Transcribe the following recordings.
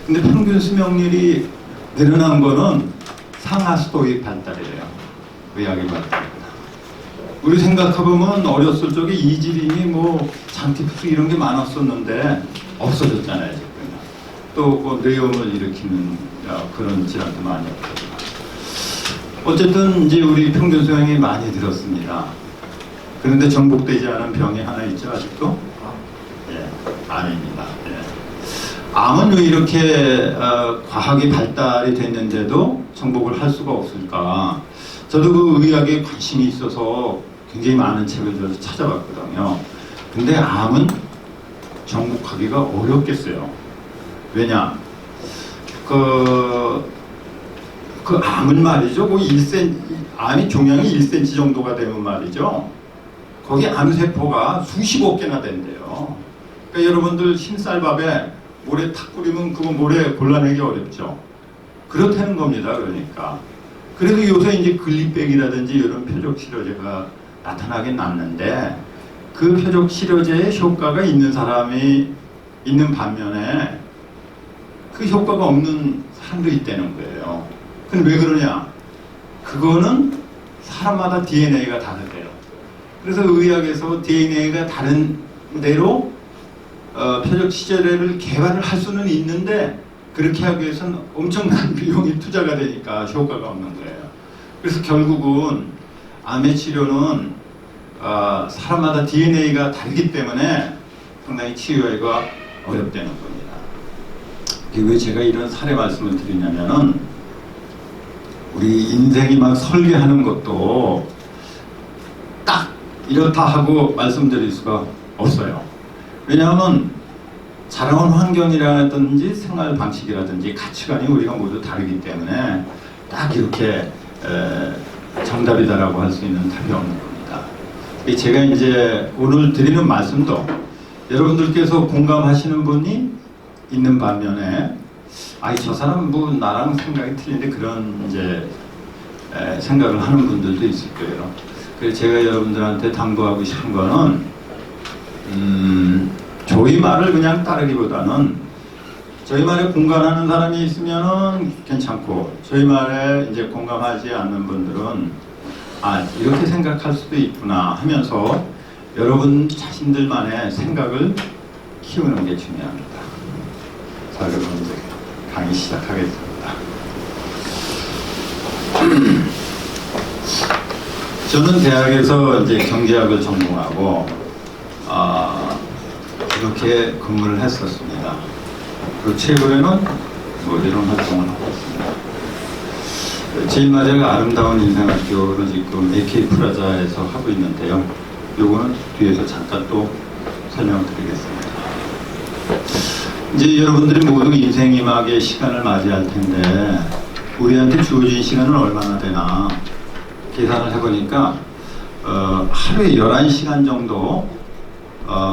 근데 평균 수명률이 늘어난 거는 상하수도의 발달이에요. 의학의 발달. 우리 생각해보면 어렸을 적에 이지린이 뭐 잔티푸스 이런 게 많았었는데 없어졌잖아요 지금. 또 뇌염을 일으키는 그런 질환도 많이 없어졌고. 어쨌든 이제 우리 평균 수명이 많이 들었습니다. 그런데 정복되지 않은 병이 하나 있죠 아직도? 예, 암입니다. 예. 암은 왜 이렇게 과학이 발달이 됐는데도 정복을 할 수가 없을까? 저도 그 의학에 관심이 있어서 굉장히 많은 책을 저도 찾아봤거든요. 근데 암은 정복하기가 어렵겠어요. 왜냐? 그 암은 말이죠. 그 1cm, 암이 종양이 1cm 정도가 되면 말이죠. 거기 암세포가 수십억 개나 된대요. 그러니까 여러분들 흰쌀밥에 모래 탁 뿌리면 그거 모래 골라내기 어렵죠. 그렇다는 겁니다. 그러니까. 그래도 요새 이제 글리백이라든지 이런 표적 치료제가 나타나긴 났는데 그 표적 치료제의 효과가 있는 사람이 있는 반면에 그 효과가 없는 사람도 있다는 거예요. 근데 왜 그러냐? 그거는 사람마다 DNA가 다르대요. 그래서 의학에서 DNA가 다른 대로 표적 치료제를 개발을 할 수는 있는데 그렇게 하기 위해서는 엄청난 비용이 투자가 되니까 효과가 없는 거예요. 그래서 결국은 암의 치료는 사람마다 DNA가 다르기 때문에 상당히 치료하기가 어렵다는 겁니다. 왜 제가 이런 사례 말씀을 드리냐면은 우리 인생이 막 설계하는 것도 딱 이렇다 하고 말씀드릴 수가 없어요. 왜냐하면 자라온 환경이라든지 생활 방식이라든지 가치관이 우리가 모두 다르기 때문에 딱 이렇게 정답이다라고 할 수 있는 답이 없는 겁니다. 제가 이제 오늘 드리는 말씀도 여러분들께서 공감하시는 분이 있는 반면에 아이 저 사람 뭐 나랑 생각이 틀린데 그런 이제 생각을 하는 분들도 있을 거예요. 그래서 제가 여러분들한테 당부하고 싶은 거는 저희 말을 그냥 따르기보다는 저희 말에 공감하는 사람이 있으면은 괜찮고 저희 말에 이제 공감하지 않는 분들은 아 이렇게 생각할 수도 있구나 하면서 여러분 자신들만의 생각을 키우는 게 중요합니다. 자 여러분 이제 강의 시작하겠습니다. 저는 대학에서 이제 경제학을 전공하고 이렇게 근무를 했었습니다. 그리고 최근에는 뭐 이런 활동을 하고 있습니다. 제일 마지막 아름다운 인생학교를 지금 AK 프라자에서 하고 있는데요. 요거는 뒤에서 잠깐 또 설명드리겠습니다. 이제 여러분들이 모두 인생이막의 시간을 맞이할 텐데 우리한테 주어진 시간은 얼마나 되나 계산을 해보니까 하루에 11시간 정도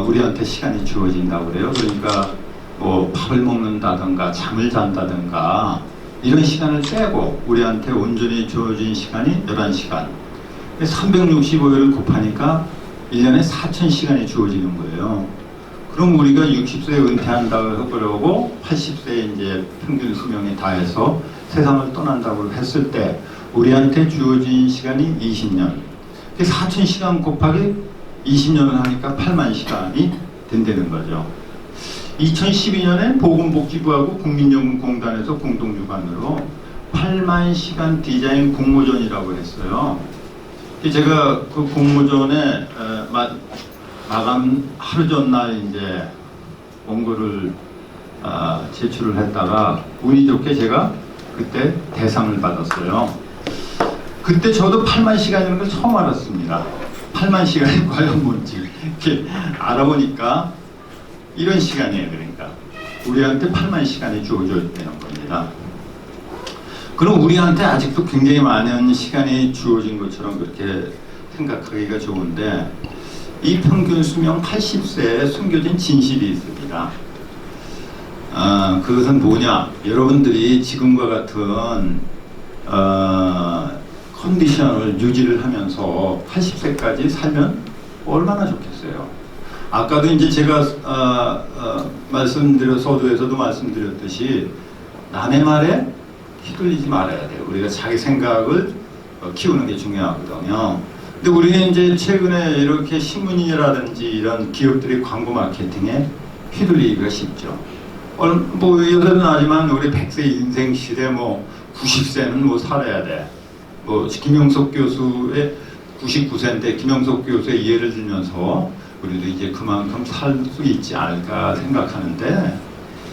우리한테 시간이 주어진다고 그래요. 그러니까 뭐 밥을 먹는다든가 잠을 잔다든가 이런 시간을 빼고 우리한테 온전히 주어진 시간이 11시간 365일을 곱하니까 1년에 4,000시간이 주어지는 거예요. 그럼 우리가 60세에 은퇴한다고 그러고 80세에 이제 평균 수명이 다해서 세상을 떠난다고 했을 때 우리한테 주어진 시간이 20년 4,000시간 곱하기 20년을 하니까 8만 시간이 된다는 거죠. 2012년에 보건복지부하고 국민연금공단에서 공동주관으로 8만 시간 디자인 공모전이라고 했어요. 제가 그 공모전에 마감 하루 전날 이제 원고를 제출을 했다가 운이 좋게 제가 그때 대상을 받았어요. 그때 저도 8만 시간이라는 걸 처음 알았습니다. 8만 시간이 과연 뭔지 이렇게 알아보니까 이런 시간이에요. 그러니까 우리한테 8만 시간이 주어져 있다는 겁니다. 그럼 우리한테 아직도 굉장히 많은 시간이 주어진 것처럼 그렇게 생각하기가 좋은데 이 평균 수명 80세에 숨겨진 진실이 있습니다. 그것은 뭐냐? 여러분들이 지금과 같은 컨디션을 유지를 하면서 80세까지 살면 얼마나 좋겠어요. 아까도 이제 제가 서두에서도 말씀드렸듯이 남의 말에 휘둘리지 말아야 돼요. 우리가 자기 생각을 키우는 게 중요하거든요. 근데 우리는 이제 최근에 이렇게 신문이라든지 이런 기업들이 광고 마케팅에 휘둘리기가 쉽죠. 뭐 요새는 하지만 우리 100세 인생 시대 뭐 90세는 뭐 살아야 돼. 뭐 김영석 교수의 99세인데 김영석 교수의 예를 들면서 우리도 이제 그만큼 살 수 있지 않을까 생각하는데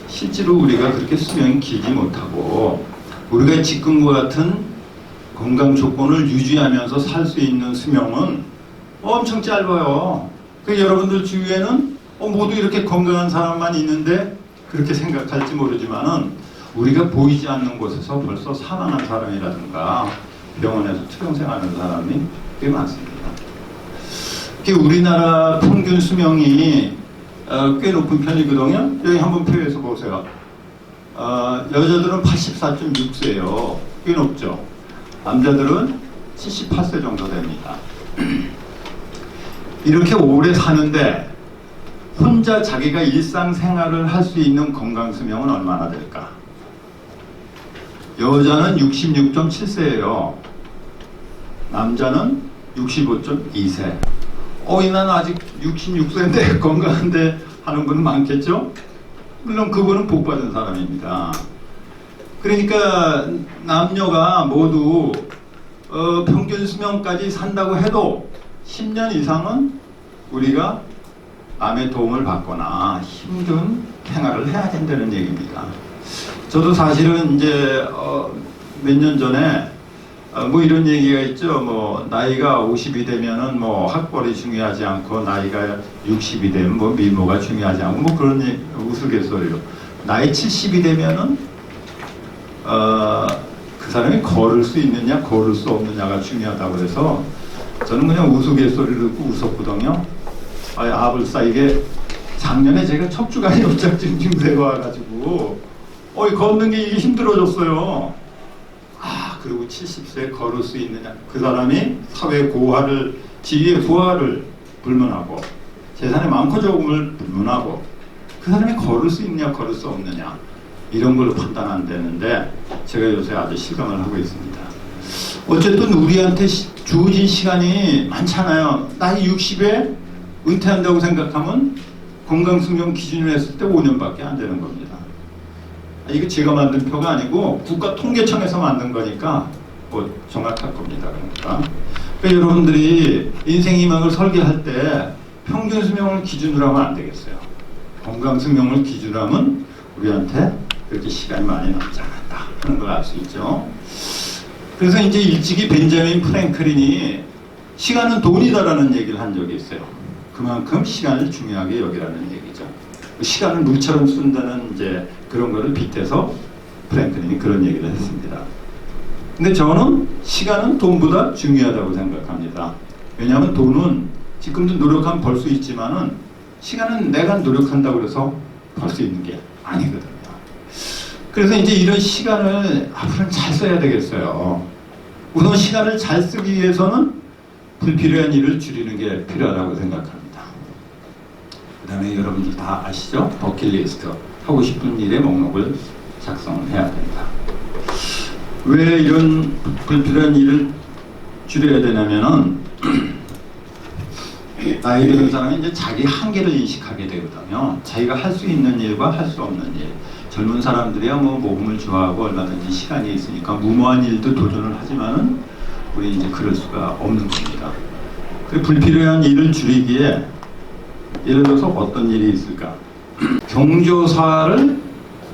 실제로 우리가 그렇게 수명이 길지 못하고 우리가 지금과 같은 건강 조건을 유지하면서 살 수 있는 수명은 엄청 짧아요. 그 여러분들 주위에는 모두 이렇게 건강한 사람만 있는데 그렇게 생각할지 모르지만은 우리가 보이지 않는 곳에서 벌써 사망한 사람이라든가 병원에서 투병생하는 사람이 꽤 많습니다. 우리나라 평균 수명이 꽤 높은 편이거든요. 여기 한번 표에서 보세요. 여자들은 84.6세예요. 꽤 높죠. 남자들은 78세 정도 됩니다. 이렇게 오래 사는데 혼자 자기가 일상생활을 할 수 있는 건강수명은 얼마나 될까? 여자는 66.7세예요. 남자는 65.2세. 나는 아직 66세인데 건강한데 하는 분은 많겠죠? 물론 그분은 복받은 사람입니다. 그러니까 남녀가 모두 평균 수명까지 산다고 해도 10년 이상은 우리가 남의 도움을 받거나 힘든 생활을 해야 된다는 얘기입니다. 저도 사실은 이제 몇 년 전에 뭐 이런 얘기가 있죠. 뭐 나이가 50이 되면은 뭐 학벌이 중요하지 않고 나이가 60이 되면 뭐 미모가 중요하지 않고 뭐 그런 우스갯소리로 나이 70이 되면은 그 사람이 걸을 수 있느냐 걸을 수 없느냐가 중요하다고 그래서 저는 그냥 우스갯소리를 듣고 웃었거든요. 아불싸 이게 작년에 제가 척추관이 협착증 증세가 와가지고 걷는 게 이게 힘들어졌어요. 그리고 70세에 걸을 수 있느냐 그 사람이 사회 고하를 지위의 부하를 불문하고 재산의 많고 적음을 불문하고 그 사람이 걸을 수 있느냐 걸을 수 없느냐 이런 걸로 판단 안 되는데 제가 요새 아주 실감을 하고 있습니다. 어쨌든 우리한테 주어진 시간이 많잖아요. 나이 60에 은퇴한다고 생각하면 건강수명 기준으로 했을 때 5년밖에 안 되는 겁니다. 이거 제가 만든 표가 아니고 국가통계청에서 만든 거니까 뭐 정확할 겁니다. 그러니까 여러분들이 인생희망을 설계할 때 평균 수명을 기준으로 하면 안 되겠어요. 건강 수명을 기준으로 하면 우리한테 그렇게 시간이 많이 남지 않았다 하는 걸 알 수 있죠. 그래서 이제 일찍이 벤자민 프랭클린이 시간은 돈이다라는 얘기를 한 적이 있어요. 그만큼 시간을 중요하게 여기라는 얘기죠. 시간을 물처럼 쓴다는 이제 그런 거를 빗대서 프랭클린이 그런 얘기를 했습니다. 근데 저는 시간은 돈보다 중요하다고 생각합니다. 왜냐하면 돈은 지금도 노력하면 벌 수 있지만은 시간은 내가 노력한다고 해서 벌 수 있는 게 아니거든요. 그래서 이제 이런 시간을 앞으로는 잘 써야 되겠어요. 우선 시간을 잘 쓰기 위해서는 불필요한 일을 줄이는 게 필요하다고 생각합니다. 그 다음에 여러분들 다 아시죠? 버킷리스트. 하고 싶은 일의 목록을 작성해야 된다. 왜 이런 불필요한 일을 줄여야 되냐면은 나이 드는 사람이 이제 자기 한계를 인식하게 되거든요. 자기가 할 수 있는 일과 할 수 없는 일. 젊은 사람들이야 뭐 모험을 좋아하고 얼마든지 시간이 있으니까 무모한 일도 도전을 하지만은 우리 이제 그럴 수가 없는 겁니다. 그 불필요한 일을 줄이기에 예를 들어서 어떤 일이 있을까? 경조사를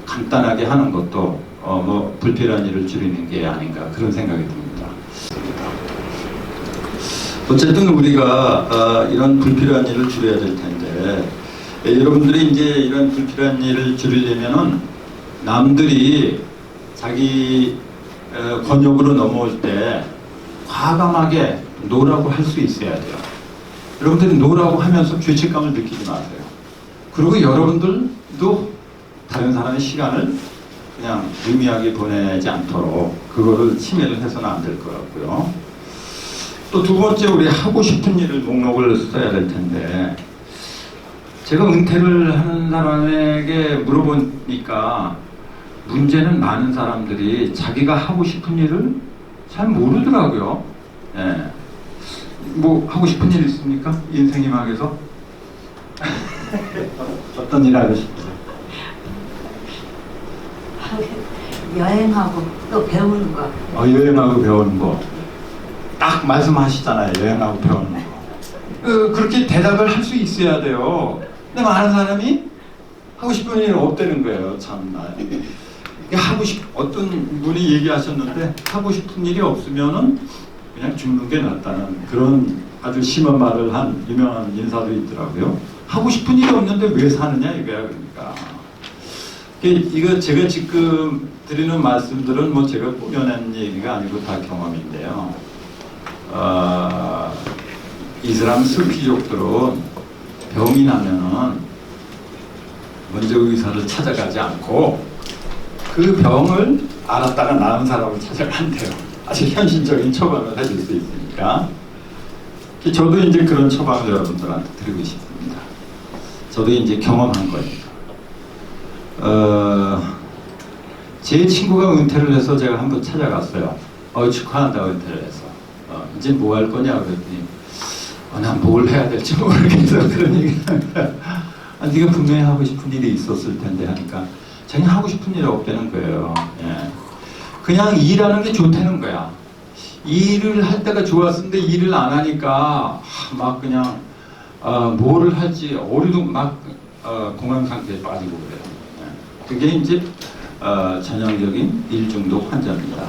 간단하게 하는 것도 뭐 불필요한 일을 줄이는 게 아닌가 그런 생각이 듭니다. 어쨌든 우리가 이런 불필요한 일을 줄여야 될 텐데 여러분들이 이제 이런 불필요한 일을 줄이려면은 남들이 자기 권역으로 넘어올 때 과감하게 노라고 할 수 있어야 돼요. 여러분들이 노라고 하면서 죄책감을 느끼지 마세요. 그리고 여러분들도 다른 사람의 시간을 그냥 무의미하게 보내지 않도록 그거를 침해를 해서는 안 될 것 같고요. 또 두 번째 우리 하고 싶은 일을 목록을 써야 될 텐데 제가 은퇴를 하는 사람에게 물어보니까 문제는 많은 사람들이 자기가 하고 싶은 일을 잘 모르더라고요. 예. 뭐 하고 싶은 일 있습니까? 인생이막에서 어떤 일 하고 싶으세요? 여행하고 또 배우는 거. 여행하고 배우는 거. 딱 말씀하시잖아요. 여행하고 배우는 거. 그렇게 대답을 할 수 있어야 돼요. 근데 많은 사람이 하고 싶은 일이 없다는 거예요. 참나. 어떤 분이 얘기하셨는데 하고 싶은 일이 없으면은 그냥 죽는 게 낫다는 그런 아주 심한 말을 한 유명한 인사도 있더라고요. 하고 싶은 일이 없는데 왜 사느냐 이거야. 그러니까 이거 제가 지금 드리는 말씀들은 뭐 제가 꾸며낸 얘기가 아니고 다 경험인데요. 이슬람 스피족들은 병이 나면은 먼저 의사를 찾아가지 않고 그 병을 알았다가 나은 사람을 찾아간대요. 아주 현실적인 처방을 해줄 수 있으니까. 저도 이제 그런 처방을 여러분들한테 드리고 싶습니다. 저도 이제 경험한 거니까. 제 친구가 은퇴를 해서 제가 한번 찾아갔어요. 축하한다 은퇴를 해서. 이제 뭐 할 거냐 그랬더니 난 뭘 해야 될지 모르겠어. 그런 얘기를 네가 분명히 하고 싶은 일이 있었을 텐데 하니까 전혀 하고 싶은 일이 없다는 거예요. 예. 그냥 일하는 게 좋다는 거야. 일을 할 때가 좋았는데 일을 안 하니까 막 그냥 뭐를 할지 어리도 막 공황 상태에 빠지고 그래요. 예. 그게 이제 전형적인 일중독 환자입니다.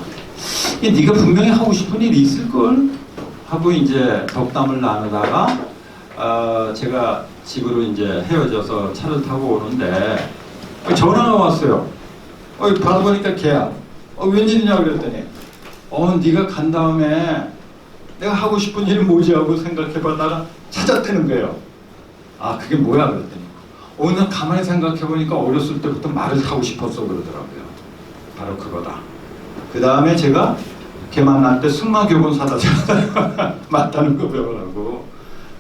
네가 분명히 하고 싶은 일이 있을 걸 하고 이제 덕담을 나누다가 제가 집으로 이제 헤어져서 차를 타고 오는데 전화가 왔어요. 받아보니까 걔야. 웬일이냐 그랬더니 네가 간 다음에 내가 하고 싶은 일이 뭐지 하고 생각해보다가 찾았다는 거예요. 그게 뭐야 그랬더니 난 가만히 생각해보니까 어렸을 때부터 말을 타고 싶었어 그러더라고요. 바로 그거다. 그 다음에 제가 걔 만날 때 승마교본 사다 줬어요. 맞다는 거 배우라고.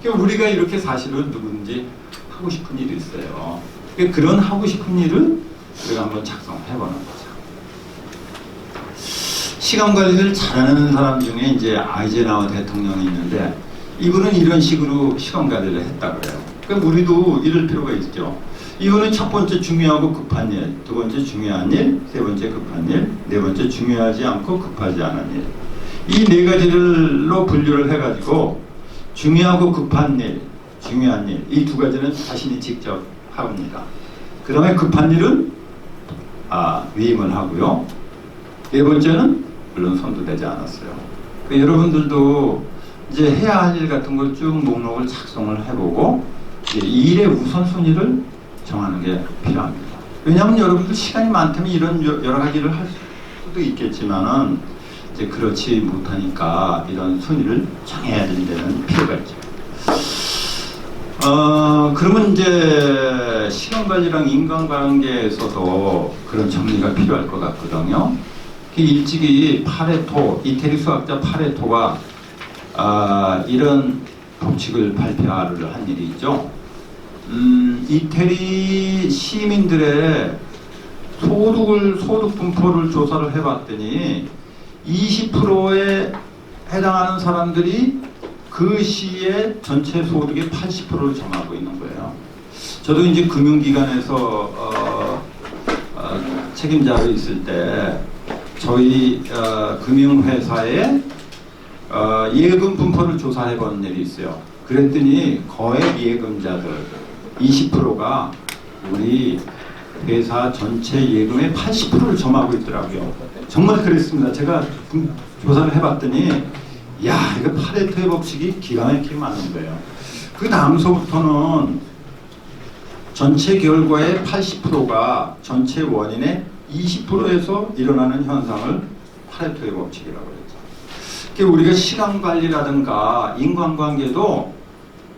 그러니까 우리가 이렇게 사실은 누구든지 하고 싶은 일이 있어요. 그러니까 그런 하고 싶은 일을 우리가 한번 작성해보는 거죠. 시간 관리를 잘하는 사람 중에 이제 아이젠하워 대통령이 있는데 이분은 이런 식으로 시간 관리를 했다 그래요. 그러니까 우리도 이럴 필요가 있죠. 이거는 첫 번째 중요하고 급한 일, 두 번째 중요한 일, 세 번째 급한 일, 네 번째 중요하지 않고 급하지 않은 일. 이 네 가지로 분류를 해가지고 중요하고 급한 일, 중요한 일, 이 두 가지는 자신이 직접 합니다. 그 다음에 급한 일은 위임을 하고요. 네 번째는 물론 손도 대지 않았어요. 그러니까 여러분들도 이제 해야 할 일 같은 걸 쭉 목록을 작성을 해보고 이 일의 우선순위를 정하는 게 필요합니다. 왜냐하면 여러분들 시간이 많다면 이런 여러 가지를 할 수도 있겠지만은 이제 그렇지 못하니까 이런 순위를 정해야 되는 필요가 있죠. 그러면 이제 시간 관리랑 인간관계에서도 그런 정리가 필요할 것 같거든요. 일찍이 파레토, 이태리 수학자 파레토가 이런 법칙을 발표를 한 일이 있죠. 이태리 시민들의 소득 분포를 조사를 해봤더니 20%에 해당하는 사람들이 그 시의 전체 소득의 80%를 점하고 있는 거예요. 저도 이제 금융기관에서 책임자로 있을 때 저희 금융회사의 예금 분포를 조사해 본 일이 있어요. 그랬더니 거액 예금자들 20%가 우리 회사 전체 예금의 80%를 점하고 있더라고요. 정말 그랬습니다. 제가 조사를 해봤더니 야, 이거 파레토의 법칙이 기가 막히게 맞는 거예요. 그 다음서부터는 전체 결과의 80%가 전체 원인의 20%에서 일어나는 현상을 파레토의 법칙이라고 그랬죠. 그러니까 우리가 시간 관리라든가 인간관계도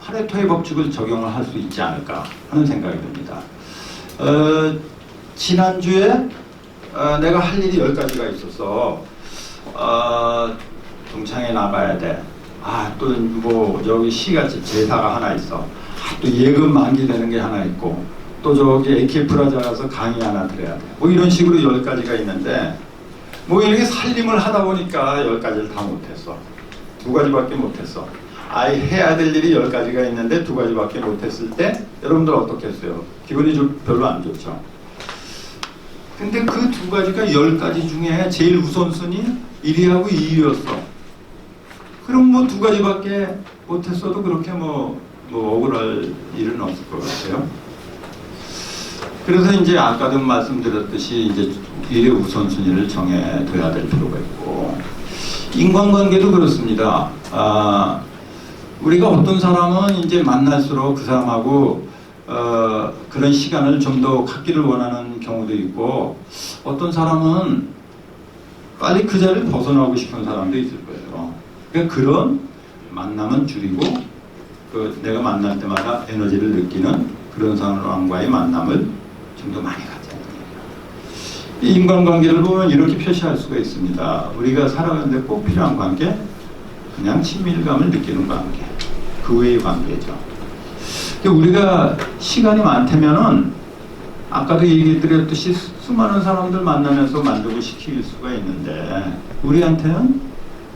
파레토의 법칙을 적용을 할 수 있지 않을까 하는 생각이 듭니다. 지난주에 내가 할 일이 10가지가 있어서 동창회 나가야 돼. 또 뭐 여기 시같이 제사가 하나 있어. 또 예금 만기되는 게 하나 있고 또 저기 AK 프라자 가서 강의 하나 들어야 돼. 뭐 이런 식으로 10가지가 있는데 뭐 이렇게 살림을 하다 보니까 10가지를 다 못했어. 2가지밖에 못했어. 아예 해야 될 일이 10가지가 있는데 2가지밖에 못했을 때 여러분들 어떻겠어요? 기분이 좀 별로 안 좋죠. 근데 그 2가지가 10가지 중에 제일 우선순위 1위하고 2위였어. 그럼 뭐 2가지밖에 못했어도 그렇게 뭐 억울할 일은 없을 것 같아요. 그래서 이제 아까도 말씀드렸듯이 이제 일의 우선순위를 정해둬야 될 필요가 있고, 인간관계도 그렇습니다. 우리가 어떤 사람은 이제 만날수록 그 사람하고 그런 시간을 좀 더 갖기를 원하는 경우도 있고, 어떤 사람은 빨리 그 자리를 벗어나고 싶은 사람도 있을 거예요. 그러니까 그런 만남은 줄이고, 내가 만날 때마다 에너지를 느끼는 그런 사람과의 만남을 좀 더 많이 갖자. 이 인간관계를 보면 이렇게 표시할 수가 있습니다. 우리가 살아가는데 꼭 필요한 관계, 그냥 친밀감을 느끼는 관계, 그 외의 관계죠. 우리가 시간이 많다면은 아까도 얘기드렸듯이 수많은 사람들 만나면서 만족을 시킬 수가 있는데 우리한테는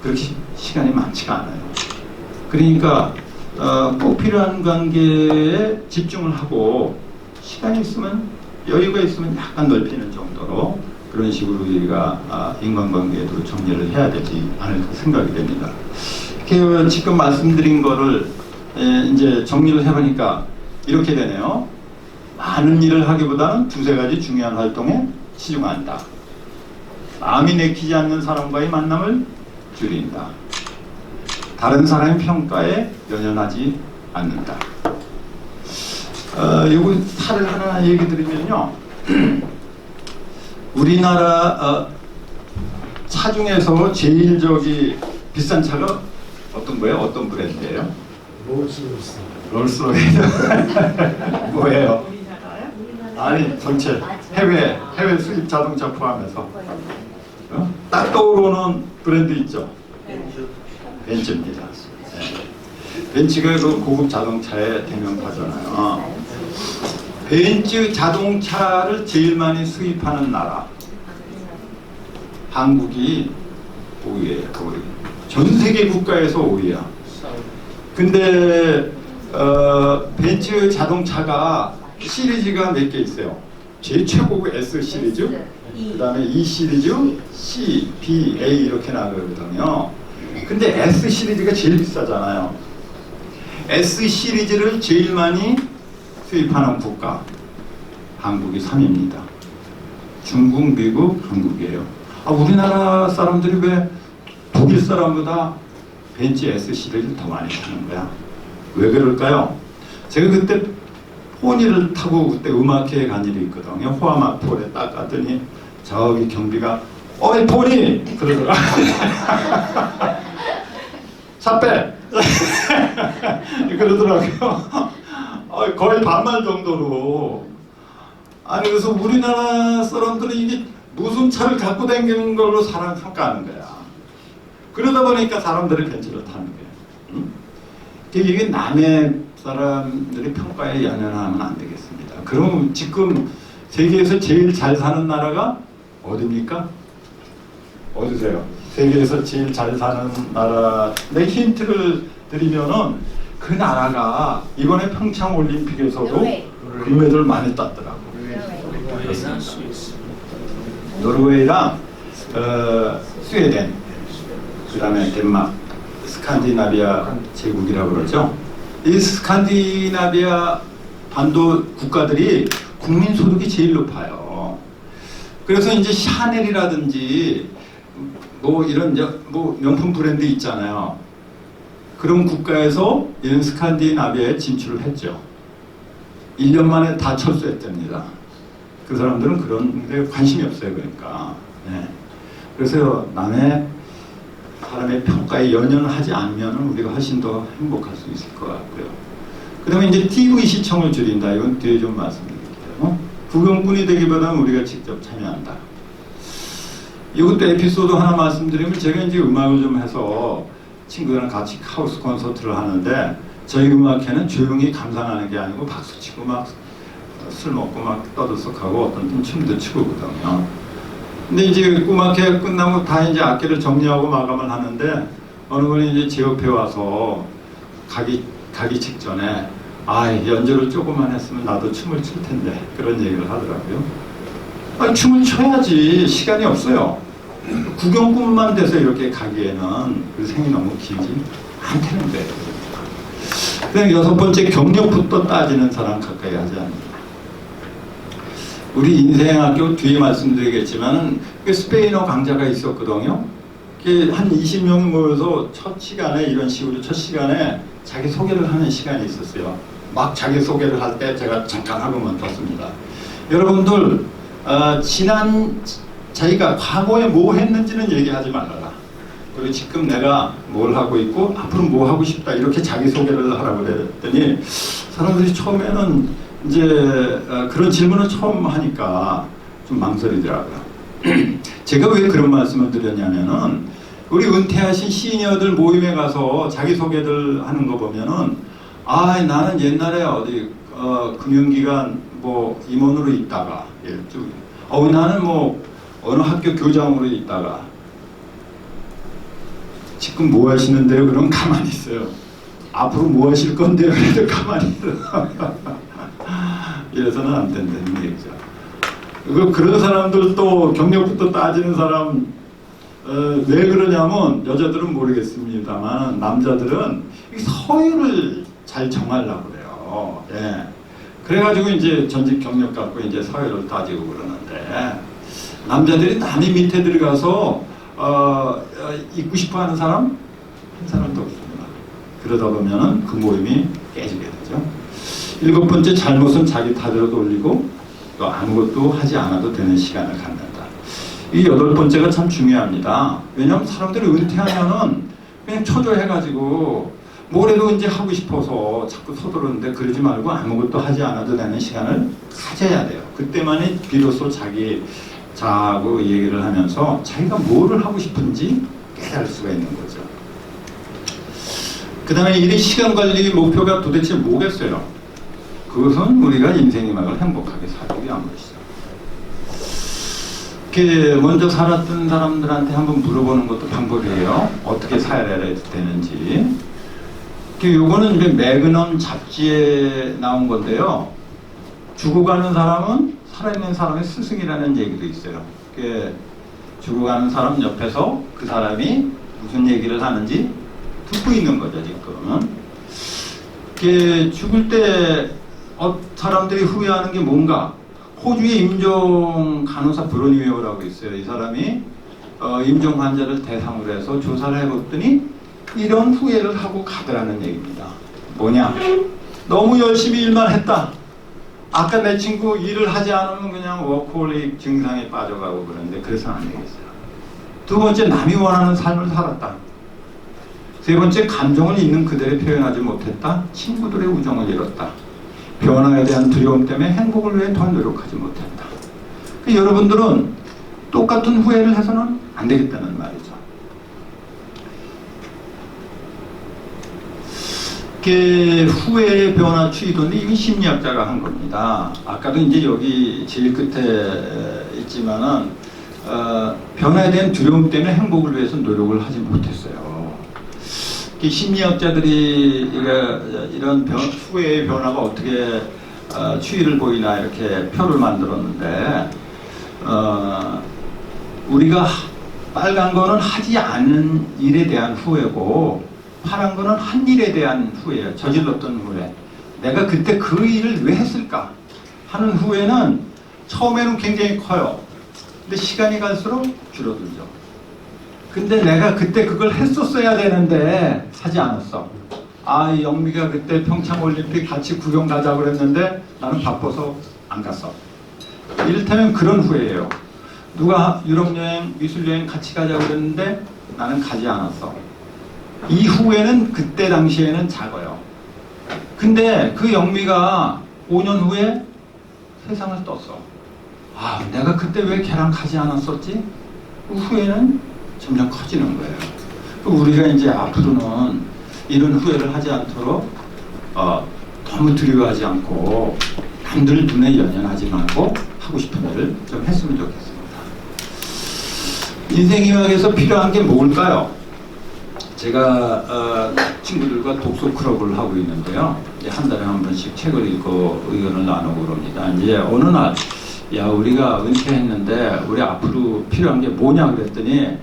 그렇게 시간이 많지가 않아요. 그러니까 꼭 필요한 관계에 집중을 하고 시간이 있으면, 여유가 있으면 약간 넓히는 정도로 그런 식으로 우리가 인간관계도 정리를 해야 되지 않을까 생각이 됩니다. 지금 말씀드린 거를 이제 정리를 해보니까 이렇게 되네요. 많은 일을 하기보다는 2-3가지 중요한 활동에 치중한다. 마음이 내키지 않는 사람과의 만남을 줄인다. 다른 사람의 평가에 연연하지 않는다. 요거 차를 하나 얘기 드리면요. 우리나라 차 중에서 제일 비싼 차가 어떤 거예요? 어떤 브랜드예요? 롤스로이스. 뭐예요? 아니, 전체 해외 수입 자동차 포함해서 딱 떠오르는 브랜드 있죠? 벤츠입니다. 네. 벤츠가 그 고급 자동차의 대명사잖아요. 벤츠 자동차를 제일 많이 수입하는 나라, 한국이 5위예요. 전 세계 국가에서 5위야. 근데 벤츠 자동차가 시리즈가 몇 개 있어요. 제일 최고급 S 시리즈, 그 다음에 E 시리즈, C, B, A 이렇게 나가거든요. 근데 S 시리즈가 제일 비싸잖아요. S 시리즈를 제일 많이 수입하는 국가, 한국이 3위입니다. 중국, 미국, 한국이에요. 우리나라 사람들이 왜 독일 사람보다 벤츠 S 시리즈를 더 많이 타는 거야? 왜 그럴까요? 제가 그때 포니를 타고 그때 음악회에 간 일이 있거든요. 호암악포에 딱 갔더니 저기 경비가 어이 포니! 그러더라. 차 빼! 그러더라고요. 거의 반말 정도로. 아니 그래서 우리나라 사람들은 이게 무슨 차를 갖고 다니는 걸로 사람 평가하는 거야. 그러다 보니까 사람들이 벤츠를 타는 거야. 응? 이게 남의 사람들의 평가에 연연하면 안 되겠습니다. 그럼 지금 세계에서 제일 잘 사는 나라가 어디입니까? 어디세요? 세계에서 제일 잘 사는 나라. 내 힌트를 드리면은 그 나라가 이번에 평창 올림픽에서도 금메달을 많이 땄더라고. 노르웨이랑 스웨덴, 그 다음에 덴마크, 스칸디나비아 제국이라고 그러죠. 이 스칸디나비아 반도 국가들이 국민 소득이 제일 높아요. 그래서 이제 샤넬이라든지 뭐 이런 뭐 명품 브랜드 있잖아요. 그런 국가에서 이런 스칸디나비아에 진출을 했죠. 1년 만에 다 철수했답니다. 그 사람들은 그런 데 관심이 없어요. 그러니까. 네. 그래서 남의 사람의 평가에 연연하지 않으면 우리가 훨씬 더 행복할 수 있을 것 같고요. 그 다음에 이제 TV 시청을 줄인다. 이건 뒤에 좀 말씀드릴게요. 구경꾼이 되기보다는 우리가 직접 참여한다. 이것도 에피소드 하나 말씀드리면, 제가 이제 음악을 좀 해서 친구들이랑 같이 하우스 콘서트를 하는데 저희 음악회는 조용히 감상하는 게 아니고 박수치고 막 술 먹고 막 떠들썩하고 어떤 땐 춤도 추고 그러거든요. 근데 이제 음악회 끝나고 다 이제 악기를 정리하고 마감을 하는데 어느 분이 이제 제 옆에 와서 가기 직전에 연주를 조금만 했으면 나도 춤을 출 텐데 그런 얘기를 하더라고요. 춤을 춰야지 시간이 없어요. 구경꾼만 돼서 이렇게 가기에는 그 생이 너무 길지 않다는데. 그냥 6번째 경력부터 따지는 사람 가까이 하지 않는다. 우리 인생학교 뒤에 말씀드리겠지만 스페인어 강좌가 있었거든요. 한 20명이 모여서 첫 시간에 이런 식으로 첫 시간에 자기 소개를 하는 시간이 있었어요. 막 자기 소개를 할 때 제가 잠깐 하고 멈췄습니다. 여러분들 자기가 과거에 뭐 했는지는 얘기하지 말아라. 그리고 지금 내가 뭘 하고 있고 앞으로 뭐 하고 싶다 이렇게 자기소개를 하라고 그랬더니 사람들이 처음에는 이제 그런 질문을 처음 하니까 좀 망설이더라고요. 제가 왜 그런 말씀을 드렸냐면은 우리 은퇴하신 시니어들 모임에 가서 자기소개를 하는 거 보면은 나는 옛날에 어디 금융기관 뭐 임원으로 있다가 나는 뭐 어느 학교 교장으로 있다가 지금 뭐 하시는데요? 그럼 가만히 있어요. 앞으로 뭐 하실 건데요? 그래도 가만히 있어요. 이래서는 안 된다는 얘기죠. 그런 사람들도 경력부터 따지는 사람 왜 그러냐면 여자들은 모르겠습니다만 남자들은 서열을 잘 정하려고 그래요. 예. 그래가지고 이제 전직 경력 갖고 이제 서열을 따지고 그러는데 남자들이 남이 밑에 들어가서 있고 싶어하는 사람 한 사람도 없습니다. 그러다 보면은 그 모임이 깨지게 되죠. 7번째 잘못은 자기 탓으로 돌리고 또 아무것도 하지 않아도 되는 시간을 갖는다. 이 8번째가 참 중요합니다. 왜냐하면 사람들이 은퇴하면은 그냥 초조해가지고 뭐래도 이제 하고 싶어서 자꾸 서두르는데 그러지 말고 아무것도 하지 않아도 되는 시간을 가져야 돼요. 그때만이 비로소 자하고 얘기를 하면서 자기가 뭐를 하고 싶은지 깨달을 수가 있는 거죠. 그 다음에 이 시간 관리 목표가 도대체 뭐겠어요? 그것은 우리가 인생의 막을 행복하게 살기 위한 것이죠. 먼저 살았던 사람들한테 한번 물어보는 것도 방법이에요. 어떻게 살아야 되는지. 요거는 이제 매그넘 잡지에 나온 건데요. 죽어가는 사람은 살아있는 사람의 스승이라는 얘기도 있어요. 죽어가는 사람 옆에서 그 사람이 무슨 얘기를 하는지 듣고 있는 거죠, 지금. 죽을 때 사람들이 후회하는 게 뭔가? 호주의 임종 간호사 브로니웨어라고 있어요. 이 사람이 임종 환자를 대상으로 해서 조사를 해봤더니 이런 후회를 하고 가더라는 얘기입니다. 뭐냐? 너무 열심히 일만 했다. 아까 내 친구 일을 하지 않으면 그냥 워커홀릭 증상에 빠져가고 그러는데 그래서 안 되겠어요. 2번째, 남이 원하는 삶을 살았다. 3번째, 감정을 있는 그대로 표현하지 못했다. 친구들의 우정을 잃었다. 변화에 대한 두려움 때문에 행복을 위해 더 노력하지 못했다. 여러분들은 똑같은 후회를 해서는 안 되겠다는 말이죠. 후회의 변화 추이도인데 이건 심리학자가 한 겁니다. 아까도 이제 여기 제일 끝에 있지만은 변화에 대한 두려움 때문에 행복을 위해서 노력을 하지 못했어요. 심리학자들이 이런 후회의 변화가 어떻게 추이를 보이나 이렇게 표를 만들었는데 우리가 빨간 거는 하지 않은 일에 대한 후회고 파란 거는 한 일에 대한 후회예요. 저질렀던 후회. 내가 그때 그 일을 왜 했을까 하는 후회는 처음에는 굉장히 커요. 근데 시간이 갈수록 줄어들죠. 근데 내가 그때 그걸 했었어야 되는데 하지 않았어. 이 영미가 그때 평창올림픽 같이 구경 가자고 그랬는데 나는 바빠서 안 갔어. 이를테면 그런 후회예요. 누가 유럽여행, 미술여행 같이 가자고 그랬는데 나는 가지 않았어. 이 후회는 그때 당시에는 작아요. 근데 그 영미가 5년 후에 세상을 떴어. 내가 그때 왜 걔랑 가지 않았었지? 그 후회는 점점 커지는 거예요. 우리가 이제 앞으로는 이런 후회를 하지 않도록 너무 두려워하지 않고 남들 눈에 연연하지 말고 하고 싶은 일을 좀 했으면 좋겠습니다. 인생이학에서 필요한 게 뭘까요? 제가 친구들과 독서 클럽을 하고 있는데요. 이제 한 달에 한 번씩 책을 읽고 의견을 나누고 그럽니다. 이제 어느 날, 야, 우리가 은퇴했는데 우리 앞으로 필요한 게 뭐냐 그랬더니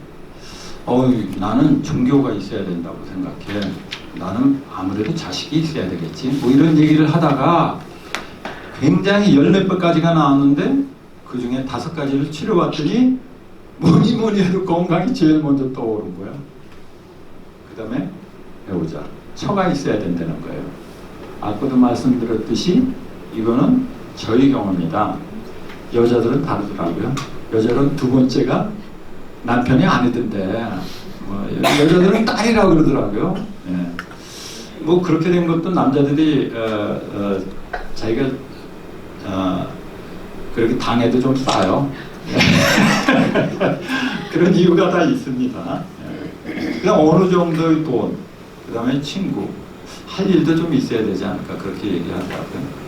나는 종교가 있어야 된다고 생각해. 나는 아무래도 자식이 있어야 되겠지. 뭐 이런 얘기를 하다가 굉장히 열 몇 가지가 나왔는데 그 중에 5가지를 치러봤더니 뭐니 해도 건강이 제일 먼저 떠오른 거야. 그 다음에 배우자, 처가 있어야 된다는 거예요. 아까도 말씀드렸듯이 이거는 저희 경험입니다. 여자들은 다르더라고요. 여자들은 2번째가 남편이 아니던데 여자들은 딸이라고 그러더라고요. 네. 뭐 그렇게 된 것도 남자들이 자기가 그렇게 당해도 좀 싸요. 그런 이유가 다 있습니다. 그냥 어느 정도의 돈, 그 다음에 친구, 할 일도 좀 있어야 되지 않을까 그렇게 얘기하더라고요.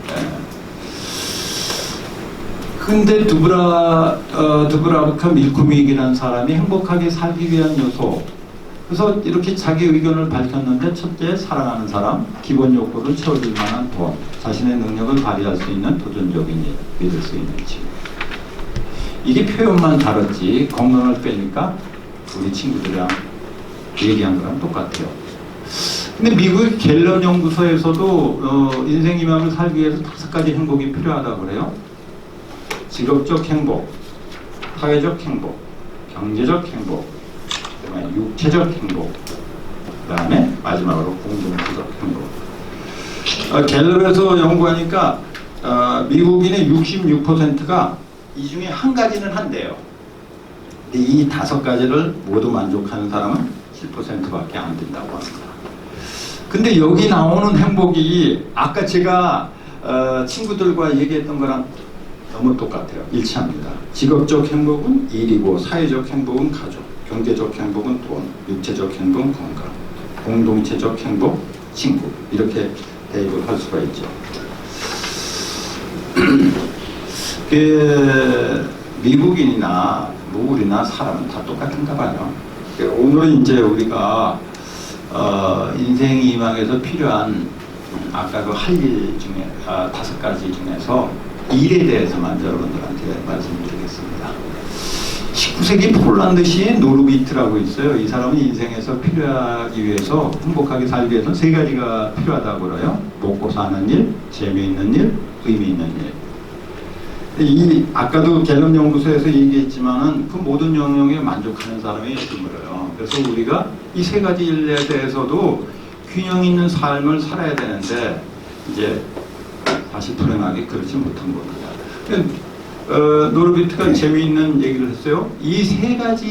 근데 두브라브카 밀쿠믹이라는 사람이 행복하게 살기 위한 요소, 그래서 이렇게 자기 의견을 밝혔는데, 첫째, 사랑하는 사람, 기본 욕구를 채워줄 만한 돈, 자신의 능력을 발휘할 수 있는 도전적인 일, 믿을 수 있는 친구. 이게 표현만 다르지 건강을 빼니까 우리 친구들이랑 얘기한 거랑 똑같아요. 근데 미국 갤럽 연구소에서도 인생 희망을 살기 위해서 5가지 행복이 필요하다고 그래요. 직업적 행복, 사회적 행복, 경제적 행복, 그다음에 육체적 행복, 그다음에 마지막으로 공동체적 행복. 갤럽에서 연구하니까 미국인의 66%가 이 중에 한 가지는 한대요. 근데 이 5가지를 모두 만족하는 사람은 7%밖에 안 된다고 합니다. 근데 여기 나오는 행복이 아까 제가 친구들과 얘기했던 거랑 너무 똑같아요. 일치합니다. 직업적 행복은 일이고, 사회적 행복은 가족, 경제적 행복은 돈, 육체적 행복은 건강, 공동체적 행복, 친구, 이렇게 대입을 할 수가 있죠. 미국인이나 뭐 우리나 사람은 다 똑같은가 봐요. 오늘은 이제 우리가 인생 희망에서 필요한 아까 그 할 일 중에 5가지 중에서 일에 대해서만 여러분들한테 말씀드리겠습니다. 19세기 폴란드 시인 노르비트라고 있어요. 이 사람은 인생에서 필요하기 위해서, 행복하게 살기 위해서 3가지가 필요하다고 그래요. 먹고 사는 일, 재미있는 일, 의미 있는 일. 아까도 갤럽 연구소에서 얘기했지만은 그 모든 영역에 만족하는 사람이 드물어요. 그래서 우리가 이 3가지 일에 대해서도 균형 있는 삶을 살아야 되는데 이제 사실 불행하게 그렇지 못한 겁니다. 노르비트가 재미있는 얘기를 했어요. 이 3가지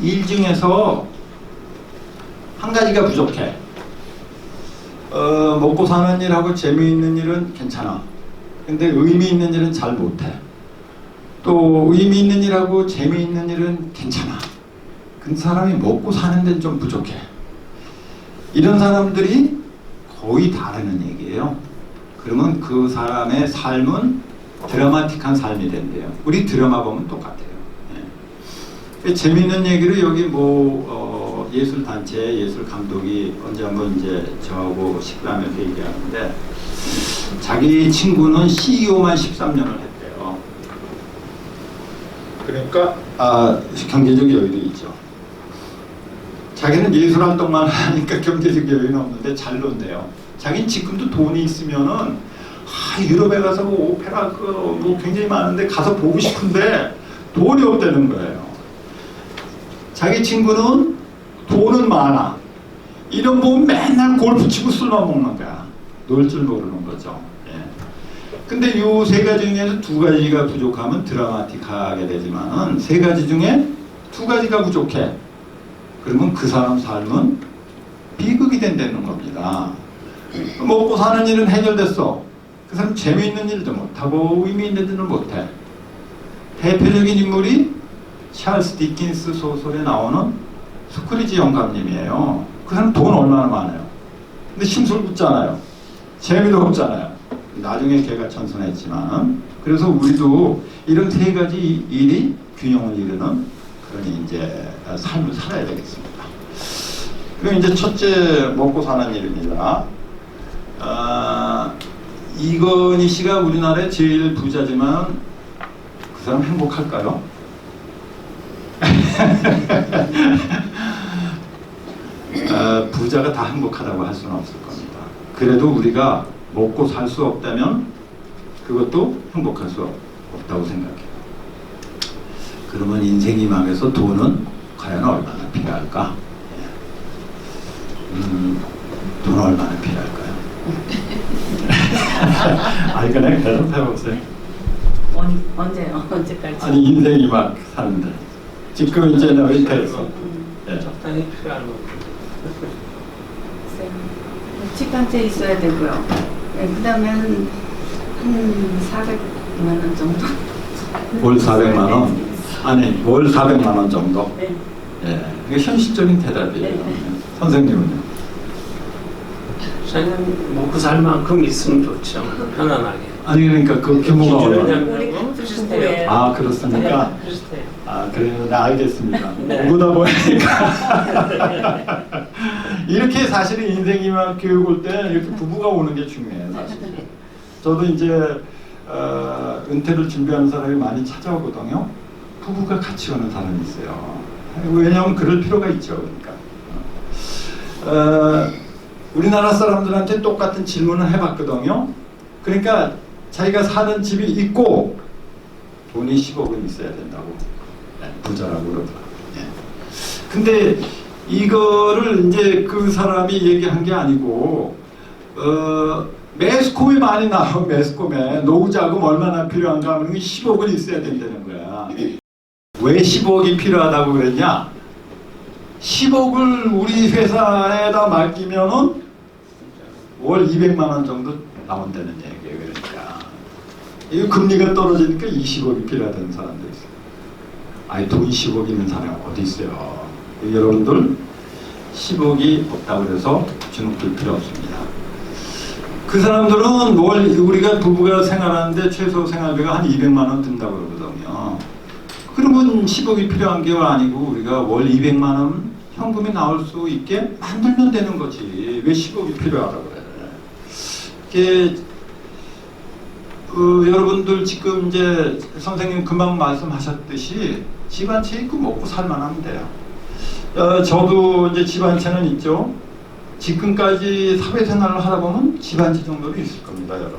일 중에서 한 가지가 부족해. 먹고 사는 일하고 재미있는 일은 괜찮아. 근데 의미 있는 일은 잘 못해. 또 의미 있는 일하고 재미있는 일은 괜찮아. 그 사람이 먹고 사는 데는 좀 부족해. 이런 사람들이 거의 다르는 얘기예요. 그러면 그 사람의 삶은 드라마틱한 삶이 된대요. 우리 드라마 보면 똑같아요. 네. 재미있는 얘기를 여기 예술단체 예술 감독이 언제 한번 이제 저하고 식사하면서 얘기하는데, 자기 친구는 CEO만 13년을 했대요. 그러니까 경제적 여유도 있죠. 자기는 예술 활동만 하니까 경제적 여유는 없는데 잘 논대요. 자기는 지금도 돈이 있으면은 유럽에 가서 뭐 오페라 뭐 굉장히 많은데 가서 보고 싶은데 돈이 없다는 거예요. 자기 친구는 돈은 많아. 이런 보면 맨날 골프 치고 술만 먹는 거야. 놀 줄 모르는 거죠. 예. 근데 요 3가지 중에서 2가지가 부족하면 드라마틱하게 되지만은 3가지 중에 2가지가 부족해. 그러면 그 사람 삶은 비극이 된다는 겁니다. 먹고 사는 일은 해결됐어. 그 사람 재미있는 일도 못하고 의미 있는 일은 못해. 대표적인 인물이 찰스 디킨스 소설에 나오는 스크리지 영감님이에요. 그 사람 돈 얼마나 많아요. 근데 심술 붙잖아요. 재미도 없잖아요. 나중에 걔가 천선했지만. 그래서 우리도 이런 세 가지 일이 균형을 이루는 그런 이제 삶을 살아야 되겠습니다. 그럼 이제 첫째 먹고 사는 일입니다. 이건희 씨가 우리나라의 제일 부자지만 그 사람 행복할까요? 부자가 다 행복하다고 할 수는 없을 겁니다. 그래도 우리가 먹고 살 수 없다면 그것도 행복할 수 없다고 생각해요. 그러면 인생이 망해서 돈은 과연 얼마나 필요할까? 돈 얼마나 필요할까요? 그냥 대답해보세요. 언제요? 언제까지? 아니 인생이 막 사는데 지금 이제는 은퇴했어. 적당히 필요한 거. 집 한 채 있어야 되고요. 네, 그다음에 한 400만 원 정도. 월 400만 원? 아니 월 400만 원 정도? 네. 예, 이게 현실적인 대답이에요. 네. 선생님은요? 저는 먹고 살 만큼 있으면 좋죠. 편안하게. 아니 그러니까 그 규모가 얼마나? 우리 비슷해요. 아 그렇습니까? 비슷해요. 아 그래요. 네, 알겠습니다. 네. 오다 보니까 이렇게 사실은 인생이만 교육 올 때 이렇게 부부가 오는 게 중요해요. 사실. 저도 이제 은퇴를 준비하는 사람이 많이 찾아오거든요. 부부가 같이 오는 사람이 있어요. 왜냐하면 그럴 필요가 있죠. 그러니까 우리나라 사람들한테 똑같은 질문을 해봤거든요. 그러니까 자기가 사는 집이 있고 돈이 10억은 있어야 된다고 부자라고 그러더라고요. 근데 이거를 이제 그 사람이 얘기한 게 아니고 매스컴에 많이 나와요. 매스컴에 노후 자금 얼마나 필요한가 하면 10억은 있어야 된다는 거야. 왜 10억이 필요하다고 그랬냐? 10억을 우리 회사에다 맡기면은 월 200만 원 정도 나온다는 얘기예요. 그러니까 이 금리가 떨어지니까 20억이 필요하다는 사람도 있어요. 아니 돈 10억 있는 사람이 어디 있어요? 여러분들 10억이 없다고 그래서 주눅들 필요 없습니다. 그 사람들은 월 우리가 부부가 생활하는데 최소 생활비가 한 200만 원 든다고 그러거든요. 그러면 10억이 필요한 게 아니고 우리가 월 200만 원 현금이 나올 수 있게 만들면 되는 거지. 왜 10억이 필요하다고 그래? 이게 여러분들 지금 이제 선생님 금방 말씀하셨듯이 집 한 채 있고 먹고 살만 하면 돼요. 저도 이제 집 한 채는 있죠. 지금까지 사회생활을 하다 보면 집 한 채 정도는 있을 겁니다, 여러분.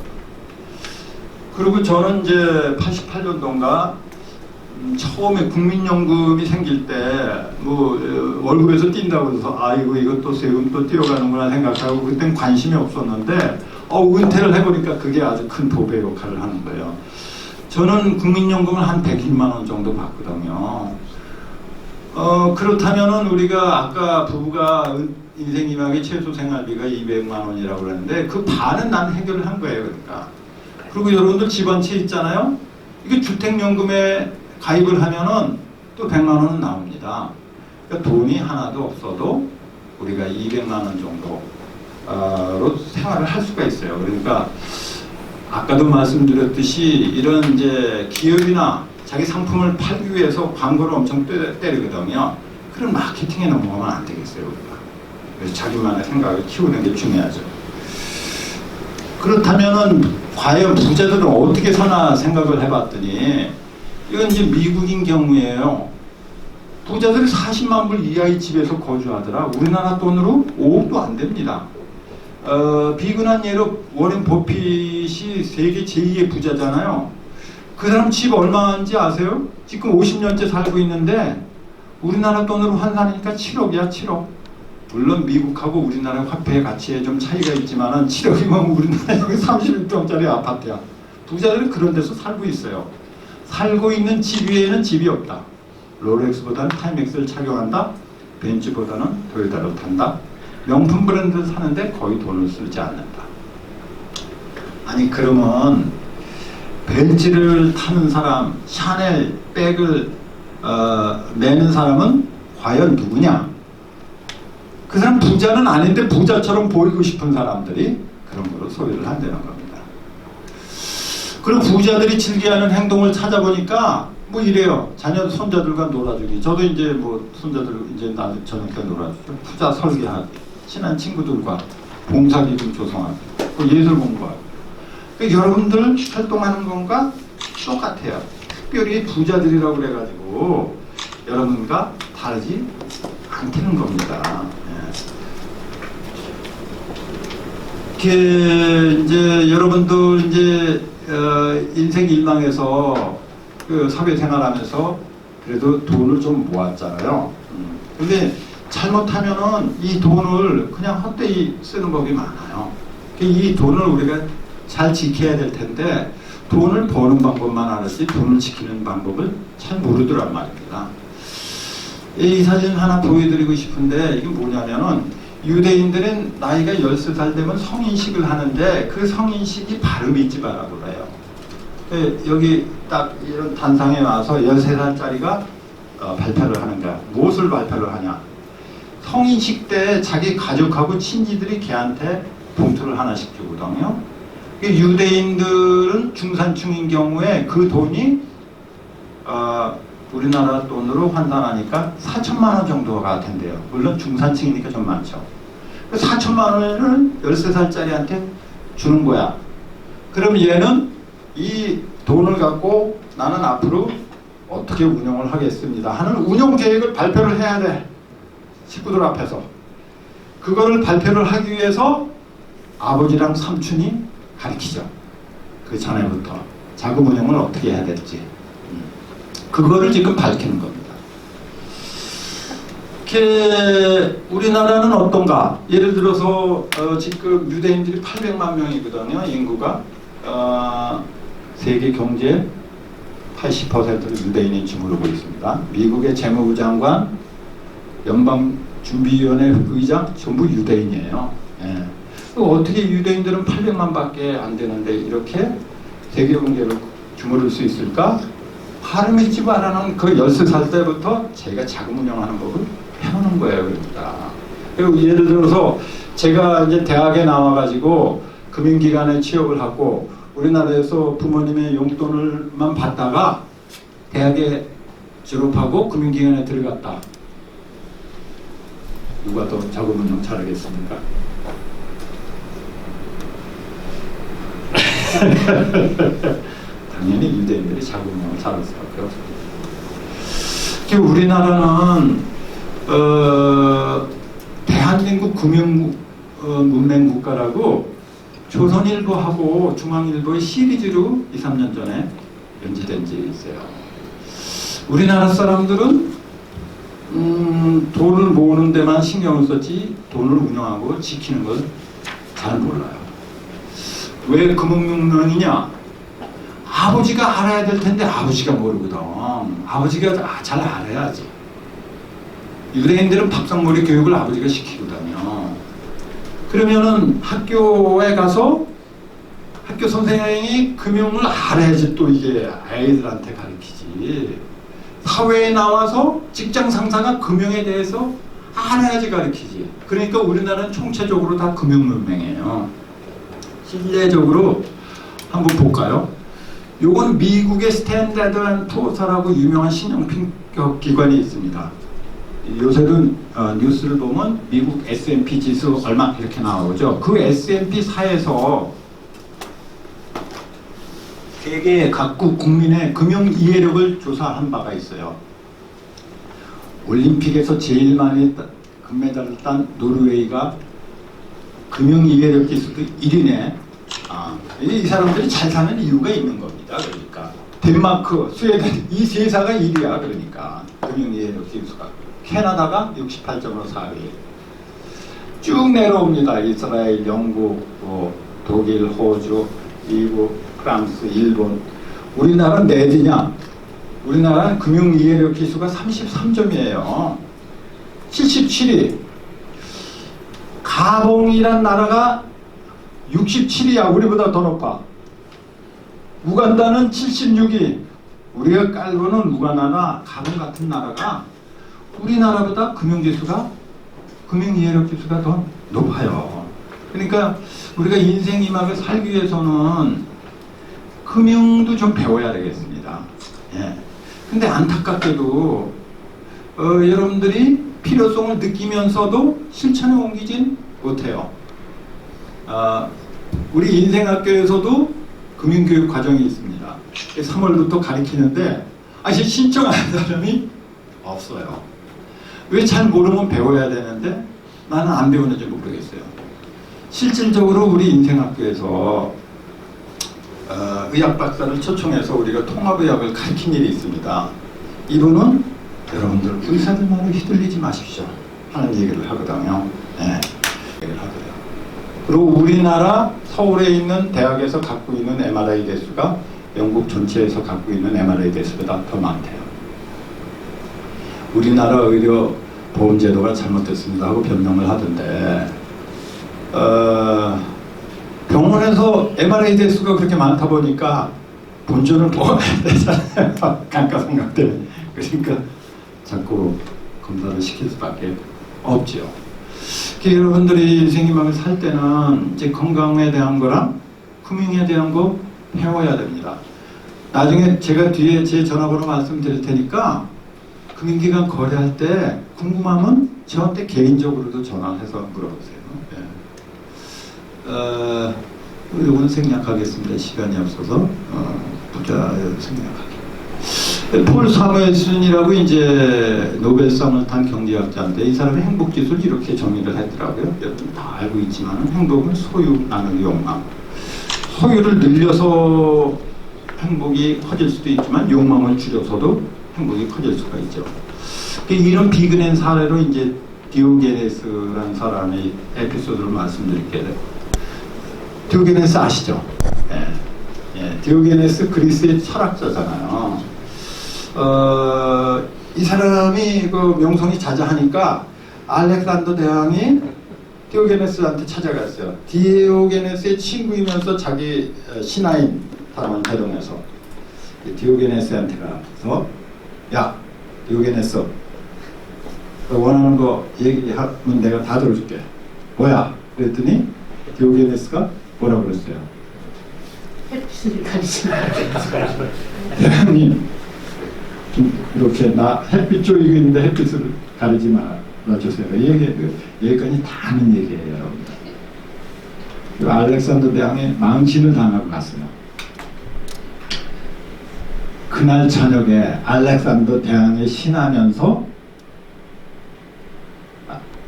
그리고 저는 이제 88년도인가 처음에 국민연금이 생길 때 뭐 월급에서 뛴다고 해서 아이고 이것도 세금 또 뛰어가는구나 생각하고 그땐 관심이 없었는데 은퇴를 해보니까 그게 아주 큰 도배 역할을 하는 거예요. 저는 국민연금을 한 101만 원 정도 받거든요. 그렇다면은 우리가 아까 부부가 인생 이막의 최소 생활비가 200만 원이라고 그랬는데 그 반은 난 해결을 한 거예요. 그러니까. 그리고 여러분들 집 한 채 있잖아요. 이게 주택연금에 가입을 하면은 또 100만 원은 나옵니다. 그러니까 돈이 하나도 없어도 우리가 200만 원 정도로 생활을 할 수가 있어요. 그러니까 아까도 말씀드렸듯이 이런 이제 기업이나 자기 상품을 팔기 위해서 광고를 엄청 때리거든요. 그런 마케팅에 넘어가면 안 되겠어요, 우리가. 그래서 자기만의 생각을 키우는 게 중요하죠. 그렇다면은 과연 부자들은 어떻게 사나 생각을 해봤더니 이건 이제 미국인 경우에요. 부자들이 40만 불 이하의 집에서 거주하더라. 우리나라 돈으로 5억도 안 됩니다. 비근한 예로 워렌 버핏이 세계 제2의 부자잖아요. 그 사람 집 얼마인지 아세요? 지금 50년째 살고 있는데 우리나라 돈으로 환산하니까 7억이야, 7억. 물론 미국하고 우리나라 화폐 가치에 좀 차이가 있지만 7억이면 우리나라 여기 31평짜리 아파트야. 부자들은 그런 데서 살고 있어요. 살고 있는 집 위에는 집이 없다. 롤렉스보다는 타임엑스를 착용한다. 벤츠보다는 토요타를 탄다. 명품 브랜드를 사는데 거의 돈을 쓰지 않는다. 아니 그러면 벤츠를 타는 사람, 샤넬 백을 매는 사람은 과연 누구냐? 그 사람 부자는 아닌데 부자처럼 보이고 싶은 사람들이 그런 걸 정도로 소비를 한다는 겁니다. 그리고 부자들이 즐겨하는 행동을 찾아보니까 뭐 이래요. 자녀 손자들과 놀아주기. 저도 이제 뭐 손자들 이제 나도 저녁에 놀아주죠. 투자 설계하기, 친한 친구들과 봉사기금 조성하기, 또 예술 공부하기. 그러니까 여러분들 활동하는 건가 똑같아요. 특별히 부자들이라고 그래가지고 여러분과 다르지 않다는 겁니다. 이렇게 이제 여러분들 이제 인생 일망에서 그 사회생활하면서 그래도 돈을 좀 모았잖아요. 근데 잘못하면은 이 돈을 그냥 헛되이 쓰는 법이 많아요. 이 돈을 우리가 잘 지켜야 될 텐데 돈을 버는 방법만 알았지 돈을 지키는 방법을 잘 모르더란 말입니다. 이 사진 하나 보여드리고 싶은데 이게 뭐냐면은 유대인들은 나이가 13살 되면 성인식을 하는데 그 성인식이 바로 믿지 마라고 그래요. 여기 딱 이런 단상에 와서 13살짜리가 발표를 하는 거야. 무엇을 발표를 하냐? 성인식 때 자기 가족하고 친지들이 걔한테 봉투를 하나씩 주거든요. 유대인들은 중산층인 경우에 그 돈이 우리나라 돈으로 환산하니까 4천만 원 정도가 된대요. 물론 중산층이니까 좀 많죠. 4천만 원을 13살짜리한테 주는 거야. 그럼 얘는 이 돈을 갖고 나는 앞으로 어떻게 운영을 하겠습니다 하는 운영 계획을 발표를 해야 돼. 식구들 앞에서. 그거를 발표를 하기 위해서 아버지랑 삼촌이 가르치죠. 그 전에부터 자금 운영을 어떻게 해야 될지. 그거를 지금 밝히는 겁니다. 이렇게 우리나라는 어떤가? 예를 들어서 지금 유대인들이 800만 명이거든요. 인구가. 세계 경제 80%를 유대인이 주무르고 있습니다. 미국의 재무부 장관, 연방준비위원회 의장 전부 유대인이에요. 예. 어떻게 유대인들은 800만 밖에 안 되는데 이렇게 세계 경제를 주무를 수 있을까? 하루미치 바라는 그 13살 때부터 제가 자금 운영하는 법을 해오는 거예요. 그러니까. 그리고 예를 들어서 제가 이제 대학에 나와가지고 금융기관에 취업을 하고 우리나라에서 부모님의 용돈을만 받다가 대학에 졸업하고 금융기관에 들어갔다. 누가 더 자금 운영 잘하겠습니까? 당연히 유대인들이 자금 운영을 잘할 수밖에 없습니다. 우리나라는 대한민국 금융 문맹 국가라고 조선일보하고 중앙일보의 시리즈로 2, 3년 전에 연재된 적이 있어요. 우리나라 사람들은 돈을 모으는 데만 신경을 썼지 돈을 운영하고 지키는 걸 잘 몰라요. 왜 금융문맹이냐? 아버지가 알아야 될 텐데 아버지가 모르거든. 아버지가 잘 알아야지. 유대인들은 밥상머리 교육을 아버지가 시키거든요. 그러면은 학교에 가서 학교 선생님이 금융을 알아야지 또 이게 아이들한테 가르치지. 사회에 나와서 직장 상사가 금융에 대해서 알아야지 가르치지. 그러니까 우리나라는 총체적으로 다 금융문맹이에요. 실내적으로 한번 볼까요? 요건 미국의 스탠다드 앤 푸어스라고 유명한 신용평가 기관이 있습니다. 요새는 뉴스를 보면 미국 S&P 지수 얼마 이렇게 나오죠. 그 S&P 사에서 세계 각국 국민의 금융 이해력을 조사한 바가 있어요. 올림픽에서 제일 많이 금메달을 딴 노르웨이가 금융 이해력 지수도 1위네. 이 사람들이 잘 사는 이유가 있는 겁니다. 그러니까 덴마크, 스웨덴 이 세 사가 1위야. 그러니까 금융 이해력 지수가. 캐나다가 68.5 4위. 쭉 내려옵니다. 이스라엘, 영국, 독일, 호주, 미국, 프랑스, 일본. 우리나라는 내지냐? 우리나라는 금융 이해력 지수가 33점이에요. 77위. 가봉이란 나라가 67위야. 우리보다 더 높아. 우간다는 76위. 우리가 깔고는 우간다나 가봉 같은 나라가 우리나라보다 금융 이해력 지수가 더 높아요. 그러니까 우리가 인생 이막을 살기 위해서는 금융도 좀 배워야 되겠습니다. 예. 근데 안타깝게도 여러분들이 필요성을 느끼면서도 실천에 옮기진 못해요. 우리 인생학교에서도 금융교육 과정이 있습니다. 3월부터 가르치는데 아직 신청하는 사람이 없어요. 왜 잘 모르면 배워야 되는데 나는 안 배우는지 모르겠어요. 실질적으로 우리 인생학교에서 의학 박사를 초청해서 우리가 통합의학을 가르친 일이 있습니다. 이분은 여러분들 의사들 말에 휘둘리지 마십시오 하는 얘기를 하거든요. 네. 얘기를 하거든요. 그리고 우리나라 서울에 있는 대학에서 갖고 있는 MRI 대수가 영국 전체에서 갖고 있는 MRI 대수보다 더 많대요. 우리나라 의료 보험제도가 잘못됐습니다 하고 변명을 하던데 병원에서 MRI 대수가 그렇게 많다 보니까 본전을 먹어야 되잖아요. 감가상각 때문에. 그러니까 자꾸 검사를 시킬 수밖에 없죠. 여러분들이 인생희망을 살 때는 이제 건강에 대한 거랑 금융에 대한 거 배워야 됩니다. 나중에 제가 뒤에 제 전화번호 말씀드릴 테니까 금융기관 거래할 때 궁금하면 저한테 개인적으로도 전화해서 물어보세요. 네. 이건 생략하겠습니다. 시간이 없어서 부자 생략하기. 폴 사무엘슨이라고 이제 노벨상을 탄 경제학자인데 이 사람의 행복지수를 이렇게 정의를 했더라고요. 여러분 다 알고 있지만 행복은 소유 나누기 욕망. 소유를 늘려서 행복이 커질 수도 있지만 욕망을 줄여서도 행복이 커질 수가 있죠. 이런 비근한 사례로 이제 디오게네스라는 사람의 에피소드를 말씀드릴게요. 디오게네스 아시죠? 예. 예. 디오게네스 그리스의 철학자잖아요. 이 사람이 그 명성이 자자하니까 알렉산더 대왕이 디오게네스한테 찾아갔어요. 디오게네스의 친구이면서 자기 신하인 사람을 대동해서 디오게네스한테 가서 야 디오게네스 너 원하는 거 얘기하면 내가 다 들어줄게. 뭐야? 그랬더니 디오게네스가 뭐라고 그랬어요? 햇빛을 가리지 마. 대왕님 이렇게 나 햇빛 쪽이고 있는데 햇빛을 가리지 말아주세요. 여기까지 다 하는 얘기예요. 여러분들. 알렉산더 대왕이 망신을 당하고 갔어요. 그날 저녁에 알렉산더 대왕이 신하면서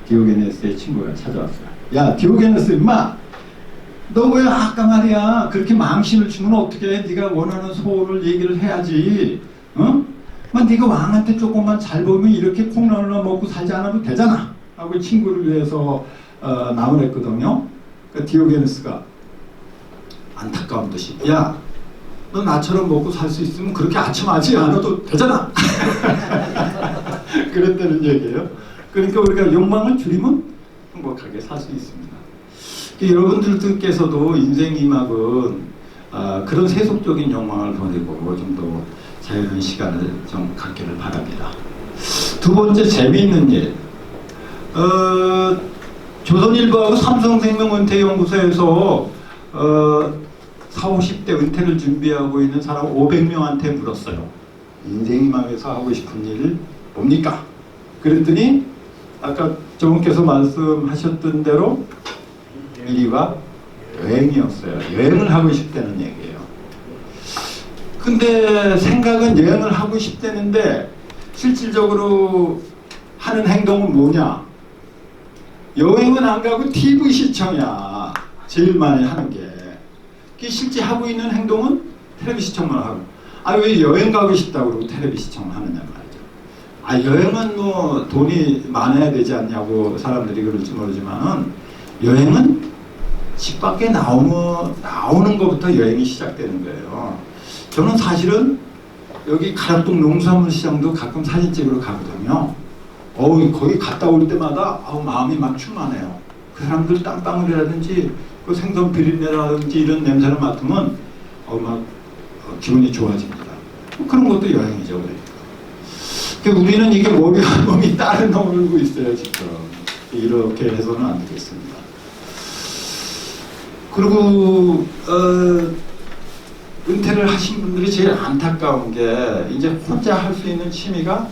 디오게네스의 친구가 찾아왔어요. 야 디오게네스 임마 너 왜 아까 말이야 그렇게 망신을 주면 어떻게 해? 네가 원하는 소원을 얘기를 해야지. 어? 네가 왕한테 조금만 잘 보면 이렇게 콩나물만 먹고 살지 않아도 되잖아 하고 친구를 위해서 남을 했거든요. 그러니까 디오게네스가 안타까운 듯이 야 너 나처럼 먹고 살 수 있으면 그렇게 아첨하지 않아도 되잖아. 그랬다는 얘기예요. 그러니까 우리가 욕망을 줄이면 행복하게 살 수 있습니다. 여러분들께서도 인생 이막은 그런 세속적인 욕망을 버리고 좀 더 자유로운 시간을 좀 갖기를 바랍니다. 두 번째 재미있는 일. 조선일보하고 삼성생명 은퇴연구소에서 40, 50대 은퇴를 준비하고 있는 사람 500명한테 물었어요. 인생희망에서 하고 싶은 일 뭡니까? 그랬더니 아까 저분께서 말씀하셨던 대로 1위가 여행이었어요. 여행을 하고 싶다는 얘기예요. 근데 생각은 여행을 하고 싶다는데 실질적으로 하는 행동은 뭐냐? 여행은 안 가고 TV 시청이야. 제일 많이 하는 게. 실제 하고 있는 행동은 텔레비 시청만 하고. 왜 여행 가고 싶다고 그러고 텔레비 시청을 하느냐 말이죠. 여행은 뭐 돈이 많아야 되지 않냐고 사람들이 그럴지 모르지만은 여행은 집 밖에 나오는 것부터 여행이 시작되는 거예요. 저는 사실은 여기 가락동 농수산물 시장도 가끔 사진 찍으러 가거든요. 거기 갔다 올 때마다 마음이 막 충만해요. 그 사람들 땀방울이라든지 그 생선 비린내라든지 이런 냄새를 맡으면 막 기분이 좋아집니다. 그런 것도 여행이죠. 그러니까 우리는 이게 몸이 따로 놀고 있어요. 지금 이렇게 해서는 안 되겠습니다. 그리고 은퇴를 하신 분들이 제일 안타까운 게 이제 혼자 할 수 있는 취미가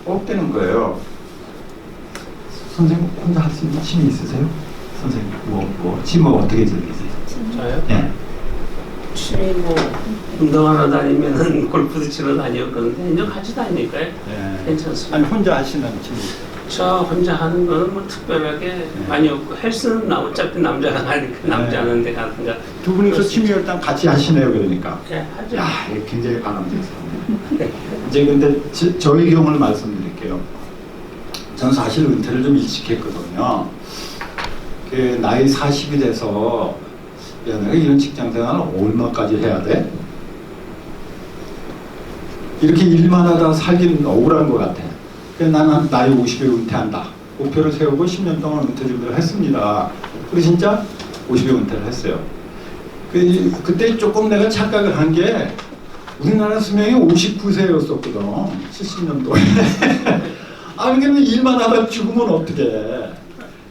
없다는 거예요. 선생님 혼자 할 수 있는 취미 있으세요? 선생님 취미 어떻게 즐기세요? 저요? 네. 취미 뭐 운동하러 다니면은 골프도 치러 다녔거든요. 이제 같이 다니니까요. 네. 괜찮습니다. 아니 혼자 하시는 취미. 저 혼자 하는 거는 뭐 특별하게 많이 없고 헬스는 나 어차피 남자가 하니까 남자는 데 가든가. 두 분이서 취미 일단 같이 하시네요, 그러니까. 예, 하죠. 야, 이거 굉장히 바람직스럽네. 이제 근데 저희 경우를 말씀드릴게요. 저는 사실 은퇴를 좀 일찍 했거든요. 그 나이 40이 돼서 야, 내가 이런 직장 생활을 얼마까지 해야 돼? 이렇게 일만 하다 살기는 억울한 것 같아. 그래서 나는 나이 50에 은퇴한다. 목표를 세우고 10년 동안 은퇴 준비를 했습니다. 그리고 진짜 50에 은퇴를 했어요. 그때 조금 내가 착각을 한 게 우리나라 수명이 59세였었거든. 70년도에. 아니 근데 일만 하다 죽으면 어떡해.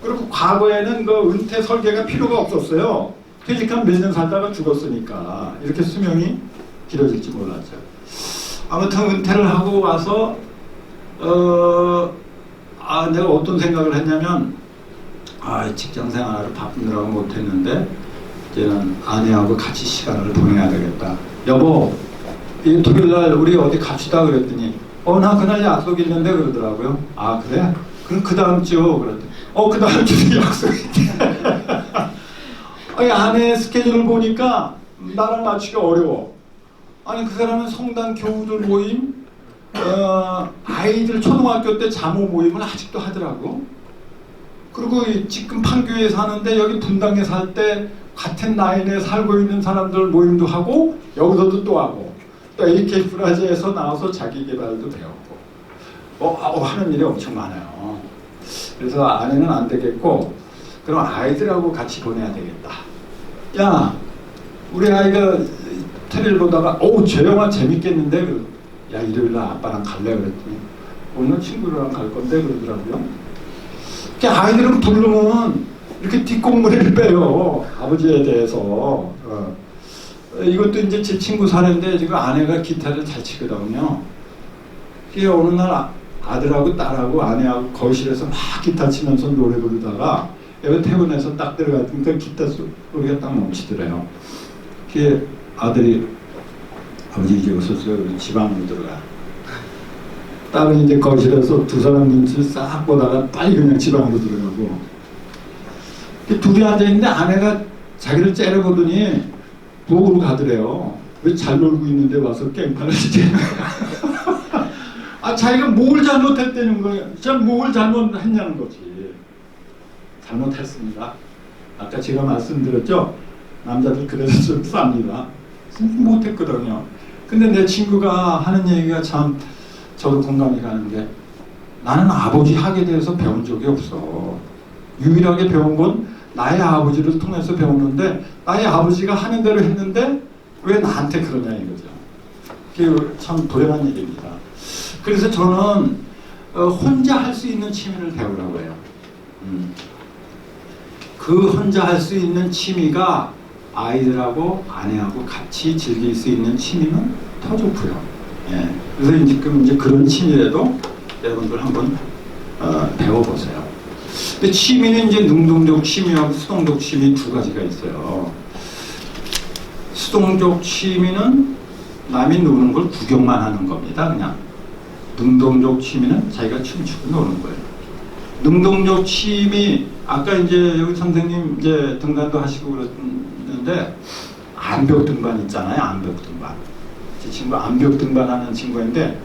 그리고 과거에는 그 은퇴 설계가 필요가 없었어요. 퇴직한 몇 년 살다가 죽었으니까 이렇게 수명이 길어질지 몰랐죠. 아무튼 은퇴를 하고 와서 내가 어떤 생각을 했냐면 직장 생활을 바쁘느라고 못했는데 이제는 아내하고 같이 시간을 보내야 되겠다. 여보, 이 토요일날 우리 어디 갑시다 그랬더니 나 그날 약속 있는데 그러더라고요. 아 그래? 그럼 그 다음 주 그랬더니 그 다음 주에 약속이 있대. 아니 아내 스케줄을 보니까 나랑 맞추기 어려워. 아니 그 사람은 성당 교우들 모임, 아이들 초등학교 때 자모 모임을 아직도 하더라고. 그리고 지금 판교에 사는데 여기 분당에 살 때 같은 라인에 살고 있는 사람들 모임도 하고 여기서도 또 하고 또 AK 프라자에서 나와서 자기 개발도 배웠고 하는 일이 엄청 많아요. 그래서 아내는 안 되겠고 그럼 아이들하고 같이 보내야 되겠다. 야 우리 아이가 텔레를 보다가 저 영화 재밌겠는데 야 일요일날 아빠랑 갈래 그랬더니 오늘 친구랑 갈 건데 그러더라고요. 아이들은 부르면 이렇게 뒷공무리를 빼요. 아버지에 대해서. 이것도 이제 제 친구 사는데 지금 아내가 기타를 잘 치거든요. 어느 날 아들하고 딸하고 아내하고 거실에서 막 기타 치면서 노래 부르다가 얘가 퇴근해서 딱 들어갔으니까 기타 소리가 딱 멈추더래요. 아들이 아버지 이제 어서오세요. 지방으로 들어가. 딸은 이제 거실에서 두 사람 눈치 싹 보다가 빨리 그냥 지방으로 들어가고 둘이 앉아있는데 아내가 자기를 째려보더니 부엌으로 가더래요. 왜 잘 놀고 있는데 와서 깽판을 치지? 자기가 뭘 잘못했다는 거예요. 제가 뭘 잘못했냐는 거지. 잘못했습니다. 아까 제가 말씀드렸죠. 남자들 그래서 좀 쌉니다. 못했거든요. 근데 내 친구가 하는 얘기가 참 저도 공감이 가는 게 나는 아버지 학에 대해서 배운 적이 없어. 유일하게 배운 건 나의 아버지를 통해서 배웠는데 나의 아버지가 하는 대로 했는데 왜 나한테 그러냐 이거죠. 그게 참 불행한 일입니다. 그래서 저는 혼자 할 수 있는 취미를 배우라고 해요. 그 혼자 할 수 있는 취미가 아이들하고 아내하고 같이 즐길 수 있는 취미는 더 좋고요. 예. 그래서 지금 이제 그런 취미라도 여러분들 한번 배워보세요. 근데 취미는 이제 능동적 취미하고 수동적 취미 두 가지가 있어요. 수동적 취미는 남이 노는 걸 구경만 하는 겁니다. 그냥. 능동적 취미는 자기가 춤추고 노는 거예요. 능동적 취미 아까 이제 여기 선생님 이제 등반도 하시고 그랬는데 암벽 등반 있잖아요. 암벽 등반. 제 친구 암벽 등반하는 친구인데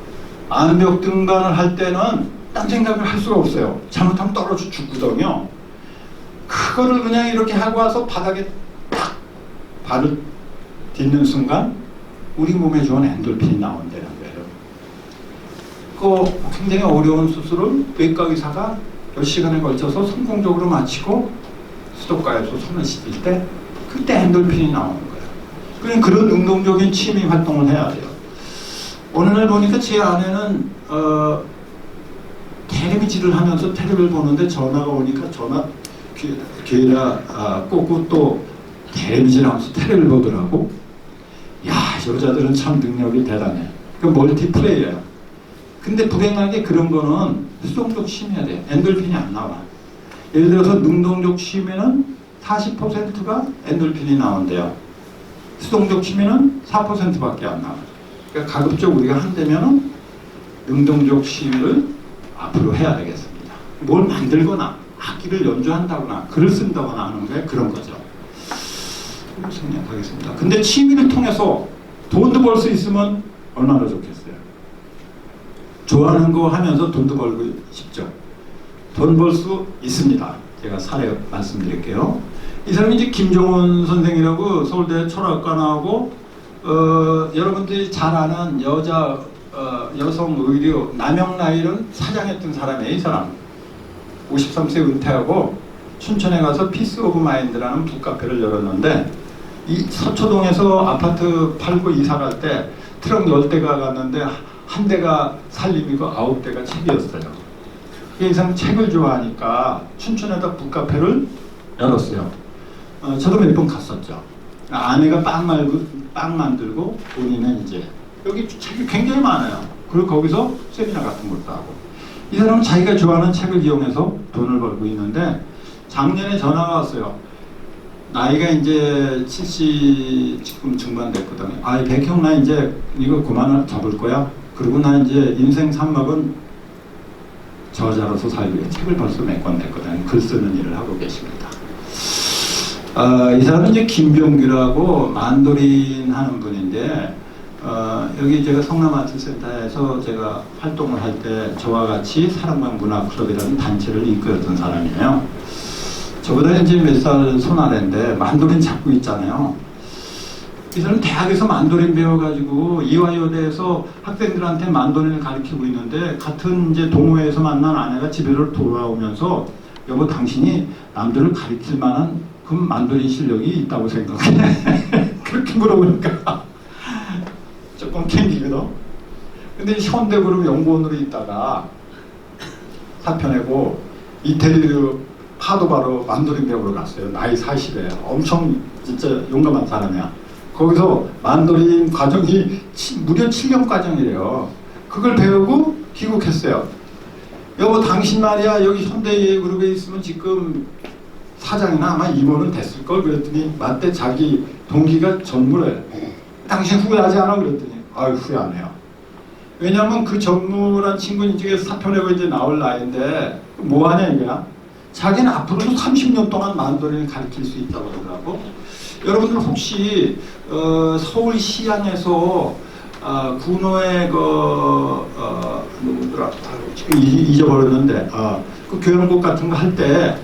암벽 등반을 할 때는 딴 생각을 할 수가 없어요. 잘못하면 떨어져 죽거든요. 그거를 그냥 이렇게 하고 와서 바닥에 딱 발을 딛는 순간 우리 몸에 좋은 엔돌핀이 나온다는 거예요. 그 굉장히 어려운 수술을 외과 의사가 몇 시간에 걸쳐서 성공적으로 마치고 수도가에서 손을 씻을 때 그때 엔돌핀이 나오는 거예요. 그러니까 그런 능동적인 취미 활동을 해야 돼요. 어느 날 보니까 제 아내는 텔레비전을 하면서 텔레비를 보는데 전화가 오니까 전화 귀에다 꽂고 또 텔레비전 하면서 텔레를 보더라고. 야, 여자들은 참 능력이 대단해. 그 멀티플레이어야. 근데 불행하게 그런 거는 수동적 쉼해야 돼. 엔돌핀이 안 나와. 예를 들어서 능동적 쉼에는 40%가 엔돌핀이 나온대요. 수동적 쉼에는 4%밖에 안 나와요. 그러니까 가급적 우리가 한다면은 능동적 쉼을 앞으로 해야 되겠습니다. 뭘 만들거나 악기를 연주한다거나 글을 쓴다거나 하는 게 그런 거죠. 생략하겠습니다. 근데 취미를 통해서 돈도 벌 수 있으면 얼마나 좋겠어요. 좋아하는 거 하면서 돈도 벌고 싶죠. 돈 벌 수 있습니다. 제가 사례 말씀드릴게요. 이 사람이 이제 김종원 선생이라고 서울대 철학과 나오고 여러분들이 잘 아는 여성 의류 남영라일은 사장했던 사람이에요. 이 사람 53세 은퇴하고 춘천에 가서 피스 오브 마인드라는 북카페를 열었는데 이 서초동에서 아파트 팔고 이사 갈 때 트럭 10대가 갔는데 한 대가 살림이고 9대가 책이었어요. 이 사람 책을 좋아하니까 춘천에다 북카페를 열었어요. 저도 몇 번 갔었죠. 아내가 빵 만들고 본인은 이제 여기 책이 굉장히 많아요. 그리고 거기서 세미나 같은 것도 하고. 이 사람은 자기가 좋아하는 책을 이용해서 돈을 벌고 있는데 작년에 전화가 왔어요. 나이가 이제 70 지금 중반 됐거든요. 아, 백형 나 이제 이거 그만 잡을 거야. 그리고 나 이제 인생 산막은 저자로서 살기 위해 책을 벌써 몇 권 냈거든요. 글 쓰는 일을 하고 계십니다. 이 사람은 이제 김병규라고 만도린 하는 분인데 여기 제가 성남아트센터에서 제가 활동을 할 때 저와 같이 사랑방 문화클럽이라는 단체를 이끌었던 사람이에요. 저보다 이제 몇 살 손아래인데 만도린 잡고 있잖아요. 이 사람은 대학에서 만도린 배워가지고 이화여대에서 학생들한테 만도린을 가르치고 있는데 같은 이제 동호회에서 만난 아내가 집에로 돌아오면서 여보 당신이 남들을 가르칠 만한 그 만도린 실력이 있다고 생각해. 그렇게 물어보니까 조금 캥기거든. 근데 현대그룹 연구원으로 있다가 사표 내고 이태리로 파도바로 만도린 배우러 갔어요. 나이 40에 엄청 진짜 용감한 사람이야. 거기서 만도린 과정이 무려 7년 과정이래요. 그걸 배우고 귀국했어요. 여보 당신 말이야 여기 현대그룹에 있으면 지금 사장이나 아마 임원은 됐을걸. 그랬더니 맞대 자기 동기가 전무래. 당신 후회하지 않아? 그랬더니 아유 후회 안 해요. 왜냐면 그 전무란 친구는 이제 사표 내고 이제 나올 나이인데 뭐하냐 이거야. 자기는 앞으로도 30년 동안 만도린을 가르칠 수 있다고 그러더라고. 여러분들 혹시 서울시향에서 군호의 누구더라 잊어버렸는데 그 교양국 같은 거 할 때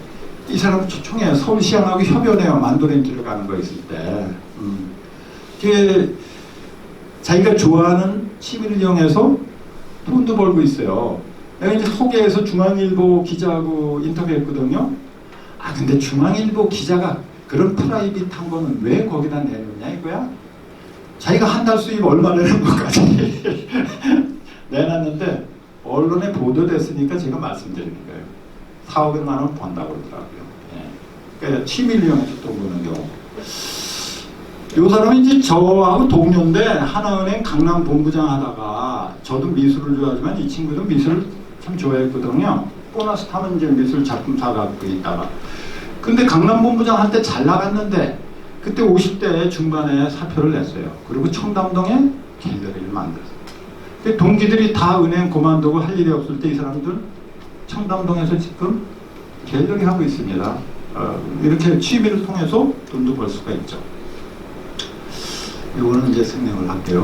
이 사람 초청해요. 서울시향하고 협연해요. 만도린 들어가는 거 있을 때. 그게 자기가 좋아하는 취미를 이용해서 돈도 벌고 있어요. 내가 이제 소개해서 중앙일보 기자하고 인터뷰했거든요. 근데 중앙일보 기자가 그런 프라이빗한 거는 왜 거기다 내놓냐 이거야? 자기가 한 달 수입 얼마 내는 것까지 내놨는데 언론에 보도됐으니까 제가 말씀드리는 거예요. 400만 원 번다고 그러더라고요. 그러니까 취미를 이용해서 돈 버는 경우. 이 사람은 이제 저하고 동료인데 하나은행 강남 본부장 하다가 저도 미술을 좋아하지만 이 친구도 미술을 참 좋아했거든요. 보너스 타면 이제 미술 작품 사갖고 있다가. 근데 강남 본부장 할 때 잘 나갔는데 그때 50대 중반에 사표를 냈어요. 그리고 청담동에 갤러리를 만들었어요. 동기들이 다 은행 그만두고 할 일이 없을 때 이 사람들 청담동에서 지금 갤러리 하고 있습니다. 이렇게 취미를 통해서 돈도 벌 수가 있죠. 이거는 이제 설명을 할게요.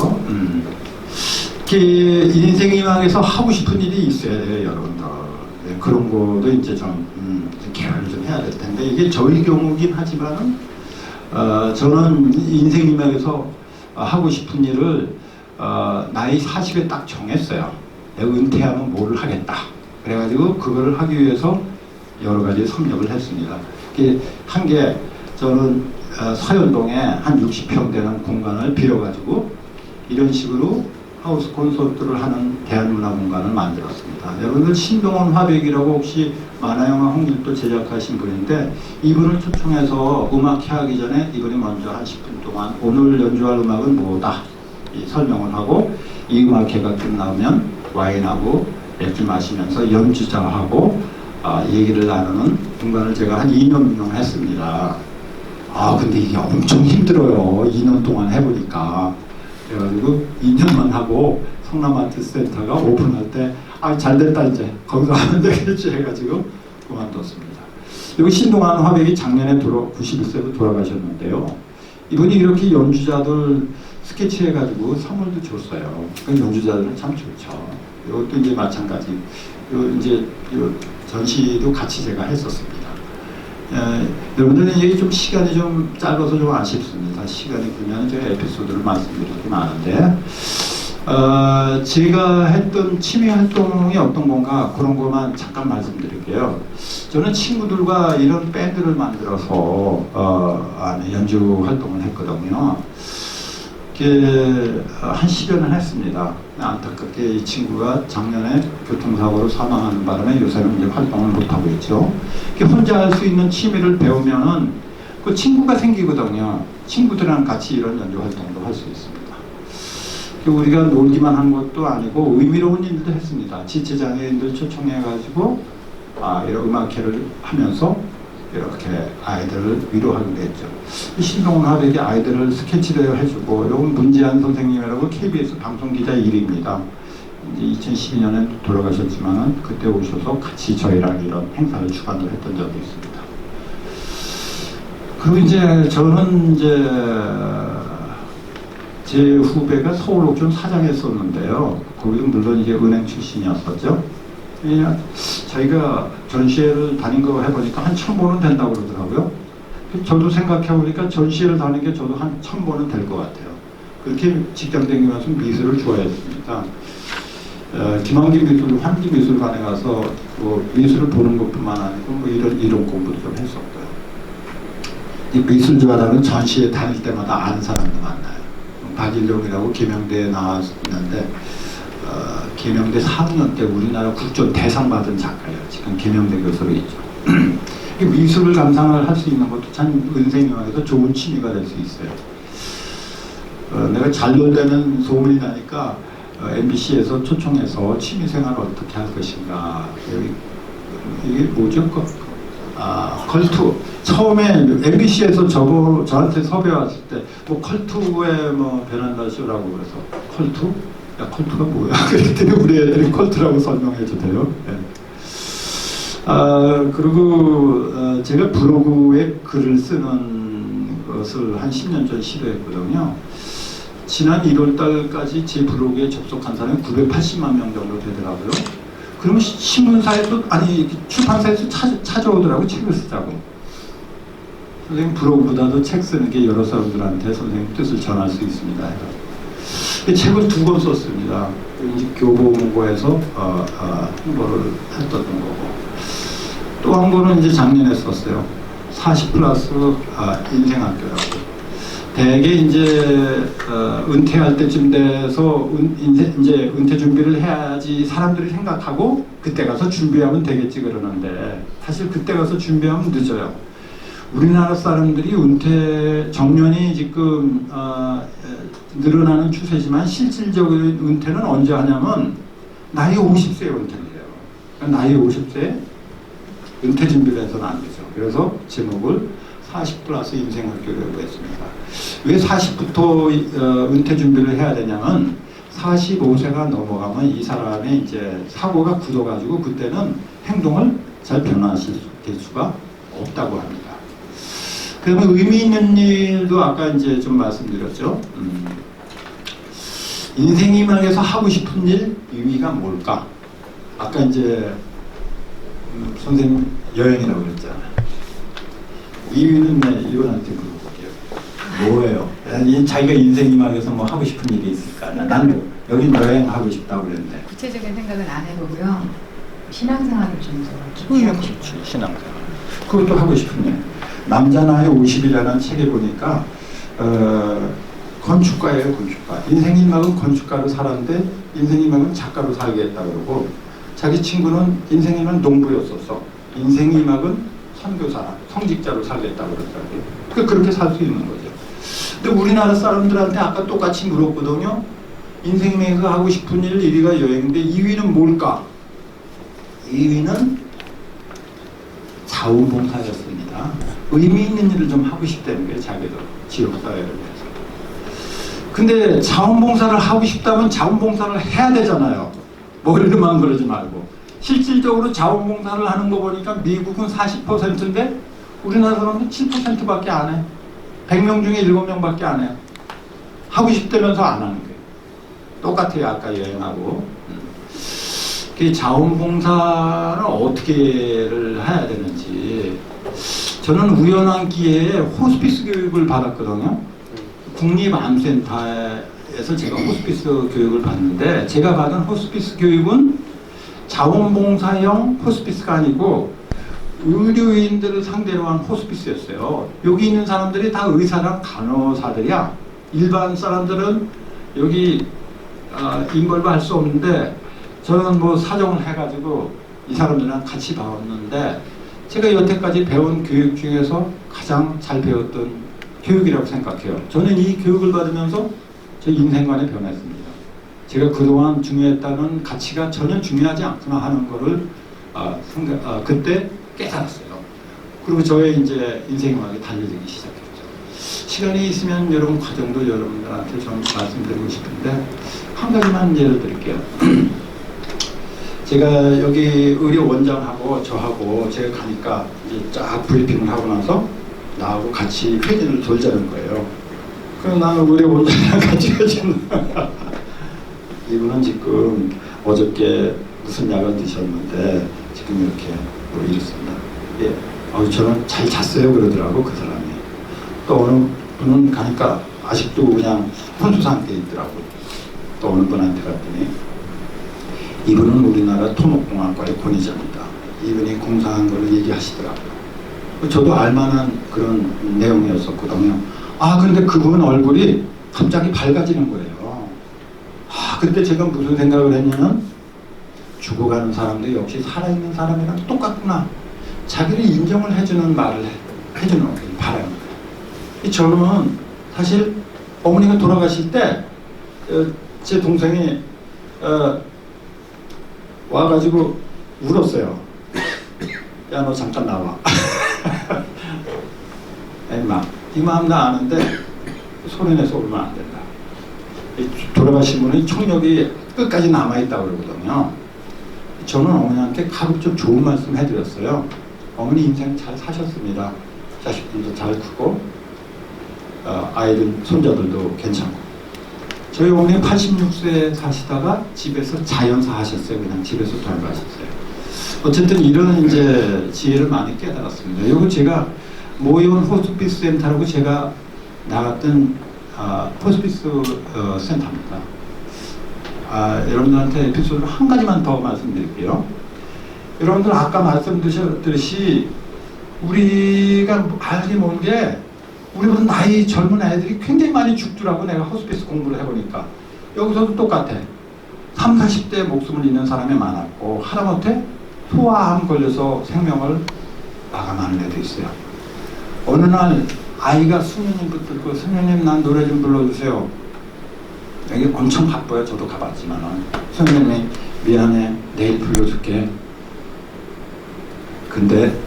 인생희망에서 하고 싶은 일이 있어야 돼요, 여러분들. 네, 그런 것도 이제 좀 개발을 좀 해야 될 텐데 이게 저희 경우긴 하지만은 저는 인생희망에서 하고 싶은 일을 나이 40에 딱 정했어요. 내가 은퇴하면 뭐를 하겠다. 그래가지고 그거를 하기 위해서 여러 가지 섭렵을 했습니다. 한 게 저는 서현동에 한 60평 되는 공간을 빌어가지고 이런 식으로 하우스 콘서트를 하는 대한문화공간을 만들었습니다. 여러분들 신동원 화백이라고 혹시 만화영화 홍길도 제작하신 분인데 이분을 초청해서 음악 하기 전에 이분이 먼저 한 10분 동안 오늘 연주할 음악은 뭐다 이 설명을 하고 이 음악회가 끝나면 와인하고 맥주 마시면서 연주자하고 얘기를 나누는 공간을 제가 한 2년 동안 했습니다. 근데 이게 엄청 힘들어요. 2년 동안 해보니까. 그래가지고 2년만 하고 성남 아트센터가 오픈할 때 잘됐다 이제 거기서 하면 되겠지 해가지고 그만뒀습니다. 여기 신동환 화백이 작년에 91세로 돌아가셨는데요. 이분이 이렇게 연주자들 스케치 해가지고 선물도 줬어요. 그 연주자들은 참 좋죠. 이것도 이제 마찬가지. 요 전시도 같이 제가 했었습니다. 여러분들은 이게 좀 시간이 좀 짧아서 좀 아쉽습니다. 시간이 길면 제가 에피소드를 말씀드릴 게 많은데 제가 했던 취미 활동이 어떤 건가 그런 것만 잠깐 말씀드릴게요. 저는 친구들과 이런 밴드를 만들어서 연주 활동을 했거든요. 한 10여 년 했습니다. 안타깝게 이 친구가 작년에 교통사고로 사망하는 바람에 요새는 이제 활동을 못하고 있죠. 혼자 할 수 있는 취미를 배우면은 그 친구가 생기거든요. 친구들이랑 같이 이런 연주 활동도 할 수 있습니다. 우리가 놀기만 한 것도 아니고 의미로운 일도 했습니다. 지체장애인들 초청해가지고 이런 음악회를 하면서 이렇게 아이들을 위로하기도 했죠. 신동훈 화백이 아이들을 스케치를 해주고 이건 문재한 선생님이라고 KBS 방송기자 1위입니다. 이제 2012년에 돌아가셨지만은 그때 오셔서 같이 저희랑 이런 행사를 주관을 했던 적이 있습니다. 그리고 이제 저는 제 후배가 서울옥천 사장했었는데요. 거기도 물론 이제 은행 출신이었었죠. 저희가 전시회를 다닌 거 해보니까 한 1000번은 된다고 그러더라고요. 저도 생각해보니까 전시회를 다니는 게 저도 한 1000번은 될 것 같아요. 그렇게 직장 다니면서 미술을 좋아했습니다. 김한길 미술, 환기미술관에 가서 뭐 미술을 보는 것뿐만 아니고 뭐 이런 공부도 좀 했었고요. 이 미술 좋아하는 전시회 다닐 때마다 아는 사람도 만나요. 박일룡이라고 계명대에 나왔는데 계명대 4학년 때 우리나라 국전 대상 받은 작가예요. 지금 계명대 교수로 있죠. 미술을 감상을 할 수 있는 것도 참 은생님에서 좋은 취미가 될 수 있어요. 내가 잘 놀려는 소문이 나니까 MBC에서 초청해서 취미생활을 어떻게 할 것인가. 이게 뭐죠? 컬투. 처음에 MBC에서 저한테 섭외 왔을 때 뭐 컬투의 뭐 베란다 쇼라고 그래서 컬투? 야 컬투가 뭐야? 그랬더니 우리 애들이 컬투라고 설명해 주대요. 네. 그리고 제가 블로그에 글을 쓰는 것을 한 10년 전 시도했거든요. 지난 1월 달까지 제 블로그에 접속한 사람이 980만 명 정도 되더라고요. 그러면 신문사에서 출판사에서 찾아오더라고 책을 쓰자고. 선생님 블로그보다도 책 쓰는 게 여러 사람들한테 선생님 뜻을 전할 수 있습니다. 책을 2권 썼습니다. 이제 교보문고에서 홍보를 했던 거고 또 한 권은 이제 작년에 썼어요. 40+ 인생학교라고. 대개 이제 은퇴할 때쯤 돼서 이제 은퇴 준비를 해야지 사람들이 생각하고 그때 가서 준비하면 되겠지 그러는데 사실 그때 가서 준비하면 늦어요. 우리나라 사람들이 은퇴 정년이 지금 늘어나는 추세지만 실질적인 은퇴는 언제 하냐면 나이 50세에 은퇴를 해요. 그러니까 나이 50세에 은퇴 준비를 해서는 안 되죠. 그래서 제목을 40+ 인생학교라고 했습니다. 왜 40부터 은퇴 준비를 해야 되냐면 45세가 넘어가면 이 사람의 이제 사고가 굳어가지고 그때는 행동을 잘 변화하실 수가 없다고 합니다. 그러면 의미 있는 일도 아까 이제 좀 말씀드렸죠. 인생이망에서 하고 싶은 일 의미가 뭘까? 아까 이제 선생님 여행이라고 그랬잖아요. 이유는 이분한테 물어볼게요. 뭐예요? 자기가 인생이망에서 뭐 하고 싶은 일이 있을까? 난 여기 여행하고 싶다고 그랬는데. 구체적인 생각은 안 해보고요. 신앙생활을 좀 그렇지, 신앙생활. 그것도 하고 싶은 일. 남자 나이 50이라는 책에 보니까 건축가예요, 건축가. 인생 1막은 건축가로 살았는데 인생 2막은 작가로 살겠다 그러고 자기 친구는 인생 1막 농부였었어. 인생 2막은 선교사, 성직자로 살겠다 그러더라고요. 그러니까 그렇게 살 수 있는 거죠. 근데 우리나라 사람들한테 아까 똑같이 물었거든요. 인생에서 하고 싶은 일 1위가 여행인데 2위는 뭘까? 2위는 자원봉사였습니다. 의미 있는 일을 좀 하고 싶다는 게 자기도 지역사회를 위해서. 근데 자원봉사를 하고 싶다면 자원봉사를 해야 되잖아요. 머리로만 그러지 말고. 실질적으로 자원봉사를 하는 거 보니까 미국은 40%인데 우리나라 사람은 7%밖에 안 해. 100명 중에 7명밖에 안 해요. 하고 싶다면서 안 하는 거예요. 똑같아요. 아까 여행하고. 그 자원봉사를 어떻게를 해야 되는지. 저는 우연한 기회에 호스피스 교육을 받았거든요. 국립암센터에서 제가 호스피스 교육을 받는데 제가 받은 호스피스 교육은 자원봉사형 호스피스가 아니고 의료인들을 상대로 한 호스피스였어요. 여기 있는 사람들이 다 의사랑 간호사들이야. 일반 사람들은 여기 인벌브 할 수 없는데 저는 뭐 사정을 해가지고 이 사람들이랑 같이 배웠는데 제가 여태까지 배운 교육 중에서 가장 잘 배웠던 교육이라고 생각해요. 저는 이 교육을 받으면서 제 인생관이 변했습니다. 제가 그동안 중요했다는 가치가 전혀 중요하지 않구나 하는 거를 그때 깨달았어요. 그리고 저의 이제 인생관이 달려지기 시작했죠. 시간이 있으면 여러분 과정도 여러분들한테 좀 말씀드리고 싶은데 한 가지만 예를 들게요. 제가 여기 의료 원장하고 저하고 제가 가니까 이제 쫙 브리핑을 하고 나서 나하고 같이 회진을 돌자는 거예요. 그럼 나는 의료 원장이랑 같이 회진을 이분은 지금 어저께 무슨 약을 드셨는데 지금 이렇게 뭐 이렇습니다. 예, 저는 잘 잤어요 그러더라고 그 사람이. 또 어느 분은 가니까 아직도 그냥 혼수 상태에 있더라고. 또 어느 분한테 갔더니 이분은 우리나라 토목공학과의 권위자입니다. 이분이 공사한 걸 얘기하시더라고요. 저도 알만한 그런 내용이었었거든요. 그런데 그분 얼굴이 갑자기 밝아지는 거예요. 그때 제가 무슨 생각을 했냐면 죽어가는 사람도 역시 살아있는 사람이랑 똑같구나. 자기를 인정을 해주는 말을 해주는 거예요. 바라는 거예요. 저는 사실 어머니가 돌아가실 때 제 동생이 와가지고 울었어요. 야, 너 잠깐 나와. 임마, 네 마음 나 아는데 소리내서 울면 안 된다. 돌아가신 분이 청력이 끝까지 남아있다고 그러거든요. 저는 어머니한테 가급적 좋은 말씀 해드렸어요. 어머니 인생 잘 사셨습니다. 자식들도 잘 크고 아이들, 손자들도 괜찮고. 저희 어머니 86세 사시다가 집에서 자연사 하셨어요. 그냥 집에서 돌아가셨어요. 어쨌든 이런 이제 지혜를 많이 깨달았습니다. 이거 제가 모의원 호스피스 센터라고 제가 나갔던 호스피스 센터입니다. 여러분들한테 에피소드를 한 가지만 더 말씀드릴게요. 여러분들 아까 말씀드렸듯이 우리가 알게 모른 게 우리보다 나이 젊은 애들이 굉장히 많이 죽더라고. 내가 호스피스 공부를 해보니까 여기서도 똑같아. 30, 40대 목숨을 잃는 사람이 많았고 하다못해 소아암 걸려서 생명을 마감하는 애도 있어요. 어느 날 아이가 수녀님 붙들고 수녀님 난 노래 좀 불러주세요. 여기 엄청 바빠요. 저도 가봤지만은 수녀님이 미안해 내일 불러줄게. 근데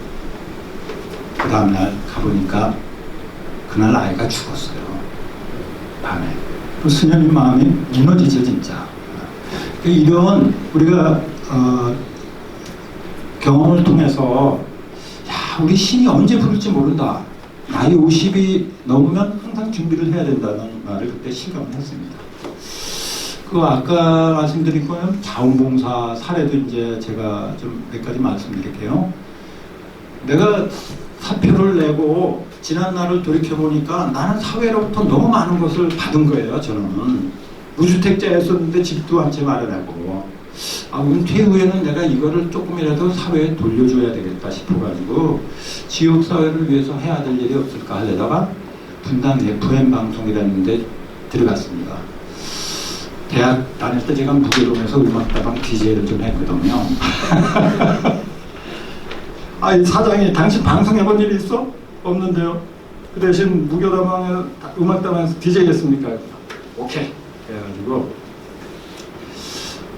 그 다음날 가보니까 그날 아이가 죽었어요. 밤에. 그 수녀님 마음이 무너지죠 진짜. 이런 우리가 경험을 통해서 야 우리 신이 언제 부를지 모른다. 나이 50이 넘으면 항상 준비를 해야 된다는 말을 그때 실감을 했습니다. 그 아까 말씀드린 거는 자원봉사 사례도 이제 제가 좀 몇 가지 말씀드릴게요. 내가 사표를 내고 지난 날을 돌이켜보니까 나는 사회로부터 너무 많은 것을 받은 거예요. 저는 무주택자였었는데 집도 한 채 마련하고 은퇴 후에는 내가 이거를 조금이라도 사회에 돌려줘야 되겠다 싶어가지고 지역사회를 위해서 해야 될 일이 없을까 하려다가 분당 FM 방송이라는데 들어갔습니다. 대학 다닐 때 제가 무교동에서 음악다방 DJ를 좀 했거든요. 아, 사장이 당신 방송해본 일 있어? 없는데요. 그 대신 무교다방에 음악다방에서 DJ 했습니까? 오케이. 그래가지고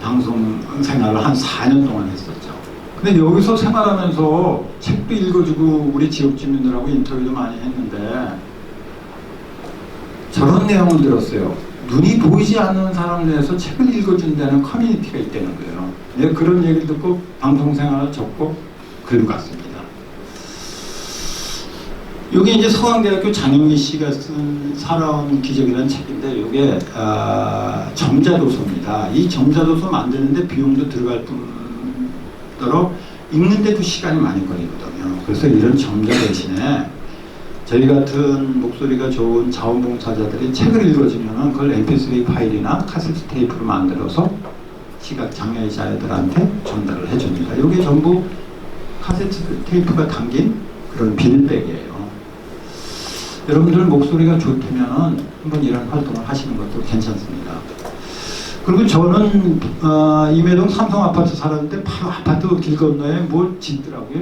방송 생활을 한 4년 동안 했었죠. 근데 여기서 생활하면서 책도 읽어주고 우리 지역 주민들하고 인터뷰도 많이 했는데 저런 내용을 들었어요. 눈이 보이지 않는 사람 내에서 책을 읽어준다는 커뮤니티가 있다는 거예요. 내가 그런 얘기를 듣고 방송 생활을 접고 글로 갔습니다. 이게 이제 서강대학교 장영미 씨가 쓴 살아온 기적이라는 책인데 이게 점자도서입니다. 이 점자도서 만드는데 비용도 들어갈 뿐더러 읽는데도 시간이 많이 걸리거든요. 그래서 이런 점자 대신에 저희 같은 목소리가 좋은 자원봉사자들이 책을 읽어주면 그걸 mp3 파일이나 카세트 테이프로 만들어서 시각 장애자들한테 전달을 해줍니다. 이게 전부 카세트 테이프가 담긴 그런 비닐백이에요. 여러분들 목소리가 좋다면 한번 이런 활동을 하시는 것도 괜찮습니다. 그리고 저는 임해동 삼성 아파트 살았는데 바로 아파트 길 건너에 뭘 짓더라고요.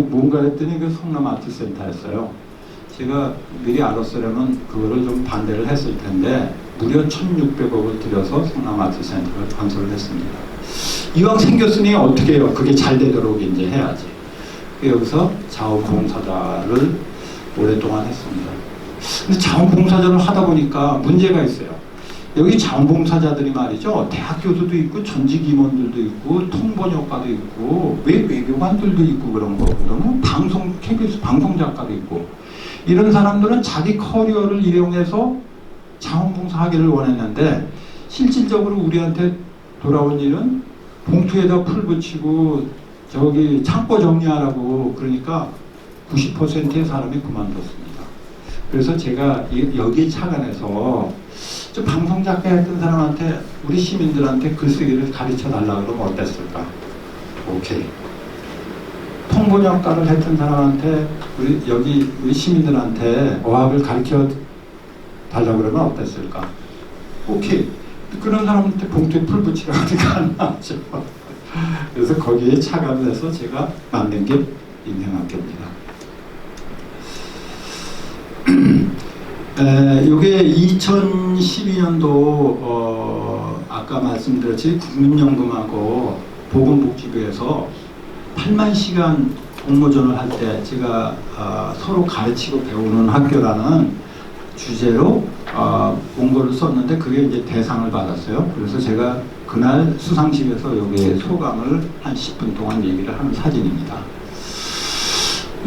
뭔가 했더니 그 성남 아트센터였어요. 제가 미리 알았으려면 그거를 좀 반대를 했을 텐데 무려 1,600억을 들여서 성남 아트센터를 건설을 했습니다. 이왕 생겼으니 어떻게 해요? 그게 잘 되도록 이제 해야지. 여기서 자원봉사자를 오랫동안 했습니다. 근데 자원봉사자를 하다 보니까 문제가 있어요. 여기 자원봉사자들이 말이죠. 대학 교수도 있고 전직 임원들도 있고 통번역가도 있고 외교관들도 있고 그런 거거든요. KBS 방송작가도 있고 이런 사람들은 자기 커리어를 이용해서 자원봉사하기를 원했는데 실질적으로 우리한테 돌아온 일은 봉투에다 풀 붙이고 저기 창고 정리하라고 그러니까 90%의 사람이 그만뒀습니다. 그래서 제가 여기 착안해서 저 방송작가 했던 사람한테 우리 시민들한테 글쓰기를 가르쳐 달라고 그러면 어땠을까? 오케이. 통번역가를 했던 사람한테 우리 시민들한테 어학을 가르쳐 달라고 그러면 어땠을까? 오케이. 그런 사람한테 봉투에 풀 붙이라고 하니까 안 나왔죠. 그래서 거기에 착안을 해서 제가 만든 게 인생학교입니다. 이게 2012년도 아까 말씀드렸지 국민연금하고 보건복지부에서 8만 시간 공모전을 할 때 제가 서로 가르치고 배우는 학교라는 주제로 원고를 썼는데 그게 이제 대상을 받았어요. 그래서 제가 그날 수상식에서 여기에 소감을 한 10분 동안 얘기를 하는 사진입니다.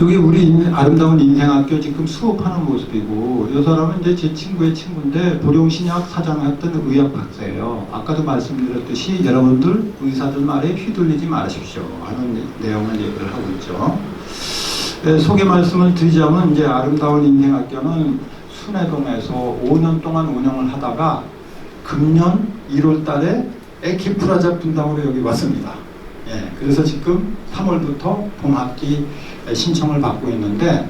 여기 우리 아름다운 인생학교 지금 수업하는 모습이고 이 사람은 이제 제 친구의 친구인데 보령신약 사장했던 의학 박사예요. 아까도 말씀드렸듯이 여러분들 의사들 말에 휘둘리지 마십시오 하는 내용을 얘기를 하고 있죠. 소개 말씀을 드리자면 이제 아름다운 인생학교는 순회동에서 5년 동안 운영을 하다가 금년 1월 달에 에키프라자 분당으로 여기 왔습니다. 예, 그래서 지금 3월부터 봄학기 신청을 받고 있는데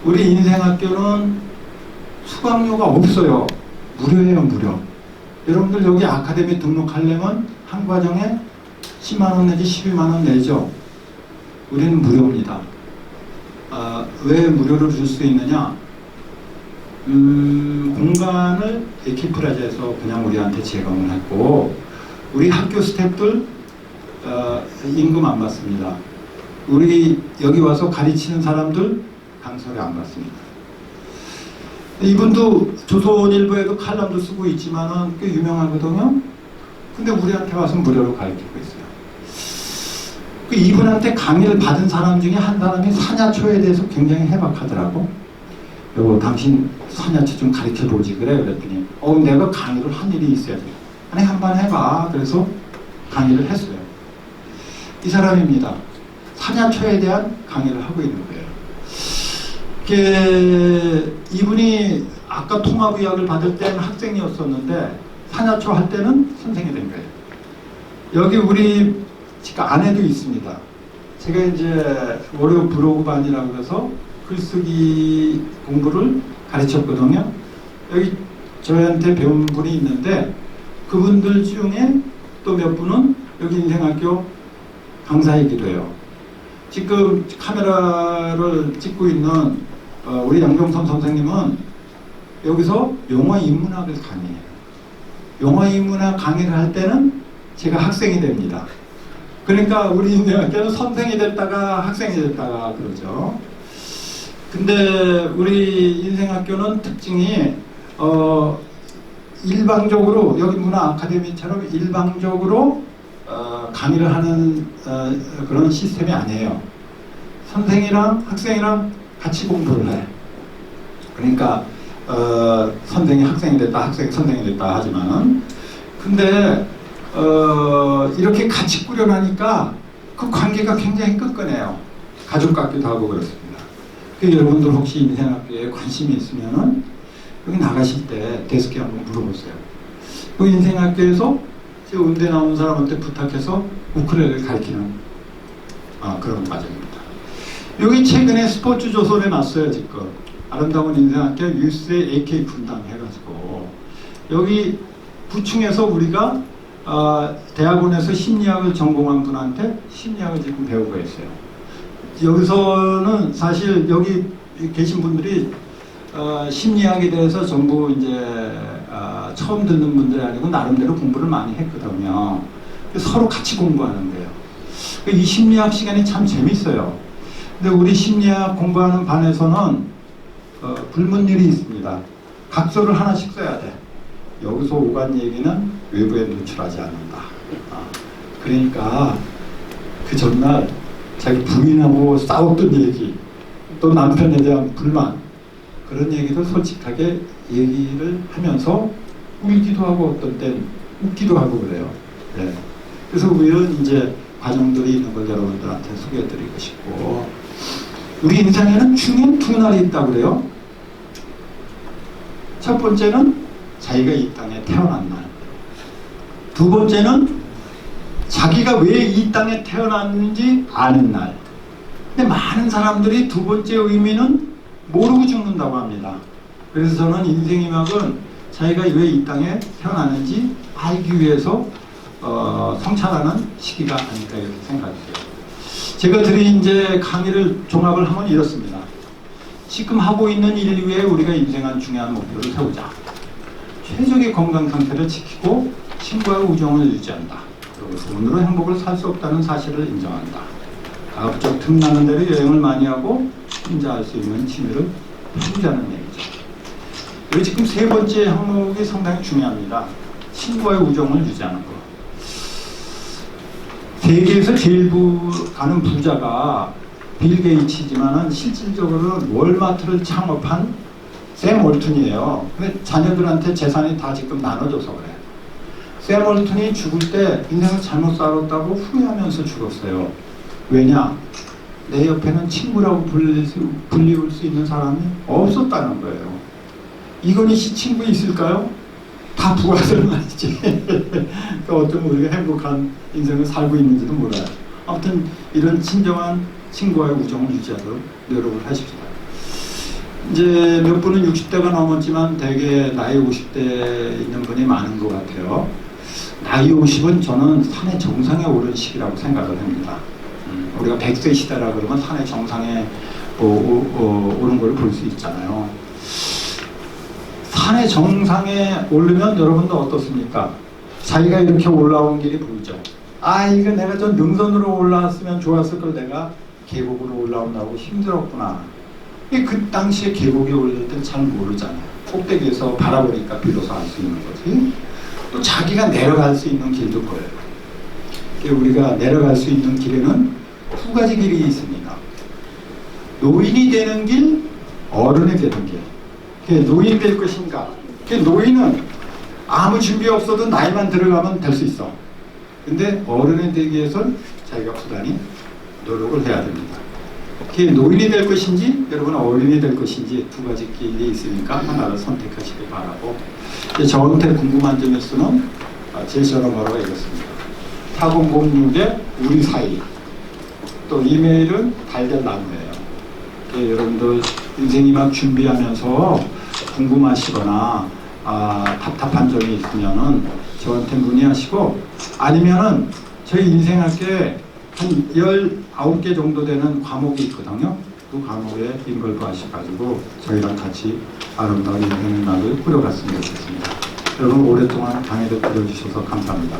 우리 인생학교는 수강료가 없어요. 무료예요, 무료. 여러분들 여기 아카데미 등록하려면 한 과정에 10만원 내지 12만원 내죠. 우리는 무료입니다. 왜 무료를 줄 수 있느냐? 공간을 에키프라자에서 그냥 우리한테 제공을 했고 우리 학교 스태프들 임금 안 받습니다. 우리 여기 와서 가르치는 사람들 강사료 안 받습니다. 이분도 조선일보에도 칼럼도 쓰고 있지만은 꽤 유명하거든요. 근데 우리한테 와서 무료로 가르치고 있어요. 이분한테 강의를 받은 사람 중에 한 사람이 산야초에 대해서 굉장히 해박하더라고. 여보, 당신 산야초 좀 가르쳐 보지 그래. 그랬더니 내가 강의를 한 일이 있어야지. 아니 한번 해봐. 그래서 강의를 했어요. 이 사람입니다. 산야초에 대한 강의를 하고 있는 거예요. 이분이 아까 통합의학을 받을 때는 학생이었었는데 산야초 할 때는 선생이 된 거예요. 여기 우리 지금 아내도 있습니다. 제가 이제 월요 브로그반이라고 해서 글쓰기 공부를 가르쳤거든요. 여기 저희한테 배운 분이 있는데 그분들 중에 또 몇 분은 여기 인생학교 강사이기도 해요. 지금 카메라를 찍고 있는 우리 양병선 선생님은 여기서 영어 인문학을 강의해요. 영어 인문학 강의를 할 때는 제가 학생이 됩니다. 그러니까 우리 인생학교는 선생이 됐다가 학생이 됐다가 그러죠. 근데 우리 인생학교는 특징이 일방적으로 여기 문화 아카데미처럼 일방적으로 강의를 하는 그런 시스템이 아니에요. 선생이랑 학생이랑 같이 공부를 해. 그러니까 선생이 학생이 됐다, 학생이 선생이 됐다 하지만은 근데 이렇게 같이 꾸려나니까 그 관계가 굉장히 끈끈해요. 가족 같기도 하고 그렇습니다. 여러분들 혹시 인생학교에 관심이 있으면은 여기 나가실 때 데스크에 한번 물어보세요. 그 인생학교에서 음대 나온 사람한테 부탁해서 우쿨렐레를 가르치는 그런 과정입니다. 여기 최근에 스포츠 조선에 났어요. 지금 아름다운 인생학교 유스의 AK 분당 해가지고 여기 부충에서 우리가 대학원에서 심리학을 전공한 분한테 심리학을 지금 배우고 있어요. 여기서는 사실 여기 계신 분들이 심리학에 대해서 전부 이제 처음 듣는 분들이 아니고 나름대로 공부를 많이 했거든요. 서로 같이 공부하는데요. 이 심리학 시간이 참 재밌어요. 근데 우리 심리학 공부하는 반에서는 불문율이 있습니다. 각서를 하나씩 써야 돼. 여기서 오간 얘기는 외부에 노출하지 않는다. 그러니까 그 전날 자기 부인하고 싸웠던 얘기, 또 남편에 대한 불만, 그런 얘기도 솔직하게 얘기를 하면서 울기도 하고 어떤 땐 웃기도 하고 그래요. 네. 그래서 이런 이제 과정들이 있는 걸 여러분들한테 소개해드리고 싶고, 우리 인생에는 중요한 두 날이 있다고 그래요. 첫 번째는 자기가 이 땅에 태어난 날. 두 번째는 자기가 왜 이 땅에 태어났는지 아는 날. 근데 많은 사람들이 두 번째 의미는 모르고 죽는다고 합니다. 그래서 저는 인생의학은 자기가 왜 이 땅에 태어났는지 알기 위해서 성찰하는 시기가 아닐까 이렇게 생각해요. 제가 드린 이제 강의를 종합을 하면 이렇습니다. 지금 하고 있는 일 위에 우리가 인생한 중요한 목표를 세우자. 최적의 건강 상태를 지키고 친구와 우정을 유지한다. 그리고 돈으로 행복을 살 수 없다는 사실을 인정한다. 가급적 틈나는 대로 여행을 많이 하고 혼자 할 수 있는 취미를 해보자는 얘기죠. 그리고 지금 세 번째 항목이 상당히 중요합니다. 친구와의 우정을 유지하는 것. 세계에서 제일 가는 부자가 빌 게이츠지만은 실질적으로는 월마트를 창업한 샘 월튼이에요. 근데 자녀들한테 재산이 다 지금 나눠져서 그래. 샘 월튼이 죽을 때 인생을 잘못 살았다고 후회하면서 죽었어요. 왜냐? 내 옆에는 친구라고 불리울 수 있는 사람이 없었다는 거예요. 이건희 씨 친구 있을까요? 다 부하들 말이지. 그러니까 어쩌면 우리가 행복한 인생을 살고 있는지도 몰라요. 아무튼 이런 진정한 친구와의 우정을 유지하도록 노력을 하십시오. 이제 몇 분은 60대가 넘었지만 대개 나이 50대 있는 분이 많은 것 같아요. 나이 50은 저는 산의 정상에 오른 시기라고 생각을 합니다. 우리가 100세 시대라 그러면 산의 정상에 오는 걸 볼 수 있잖아요. 산의 정상에 오르면 여러분도 어떻습니까? 자기가 이렇게 올라온 길이 보이죠. 이거 내가 저 능선으로 올라왔으면 좋았을 걸 내가 계곡으로 올라온다고 힘들었구나. 그 당시에 계곡에 올릴 땐 잘 모르잖아요. 꼭대기에서 바라보니까 비로소 알 수 있는 거지. 또 자기가 내려갈 수 있는 길도 보여요. 우리가 내려갈 수 있는 길에는 두 가지 길이 있습니다. 노인이 되는 길, 어른이 되는 길. 노인이 될 것인가? 노인은 아무 준비 없어도 나이만 들어가면 될 수 있어. 근데 어른이 되기 위해서는 자기가 부단히 노력을 해야 됩니다. 노인이 될 것인지 여러분 어른이 될 것인지 두 가지 길이 있으니까 하나를 선택하시기 바라고, 저한테 궁금한 점이 있으면 제 전화번호가 이렇습니다. 4006에 우리 사이, 또 이메일은 달걀나무예요. 여러분들 인생이 막 준비하면서 궁금하시거나 답답한 점이 있으면은 저한테 문의하시고, 아니면은 저희 인생학교에 한 19개 정도 되는 과목이 있거든요. 그 과목에 인걸브하셔가지고 저희랑 같이 아름다운 인생의 낙을 꾸려갔으면 좋겠습니다. 여러분 오랫동안 강의를 들어주셔서 감사합니다.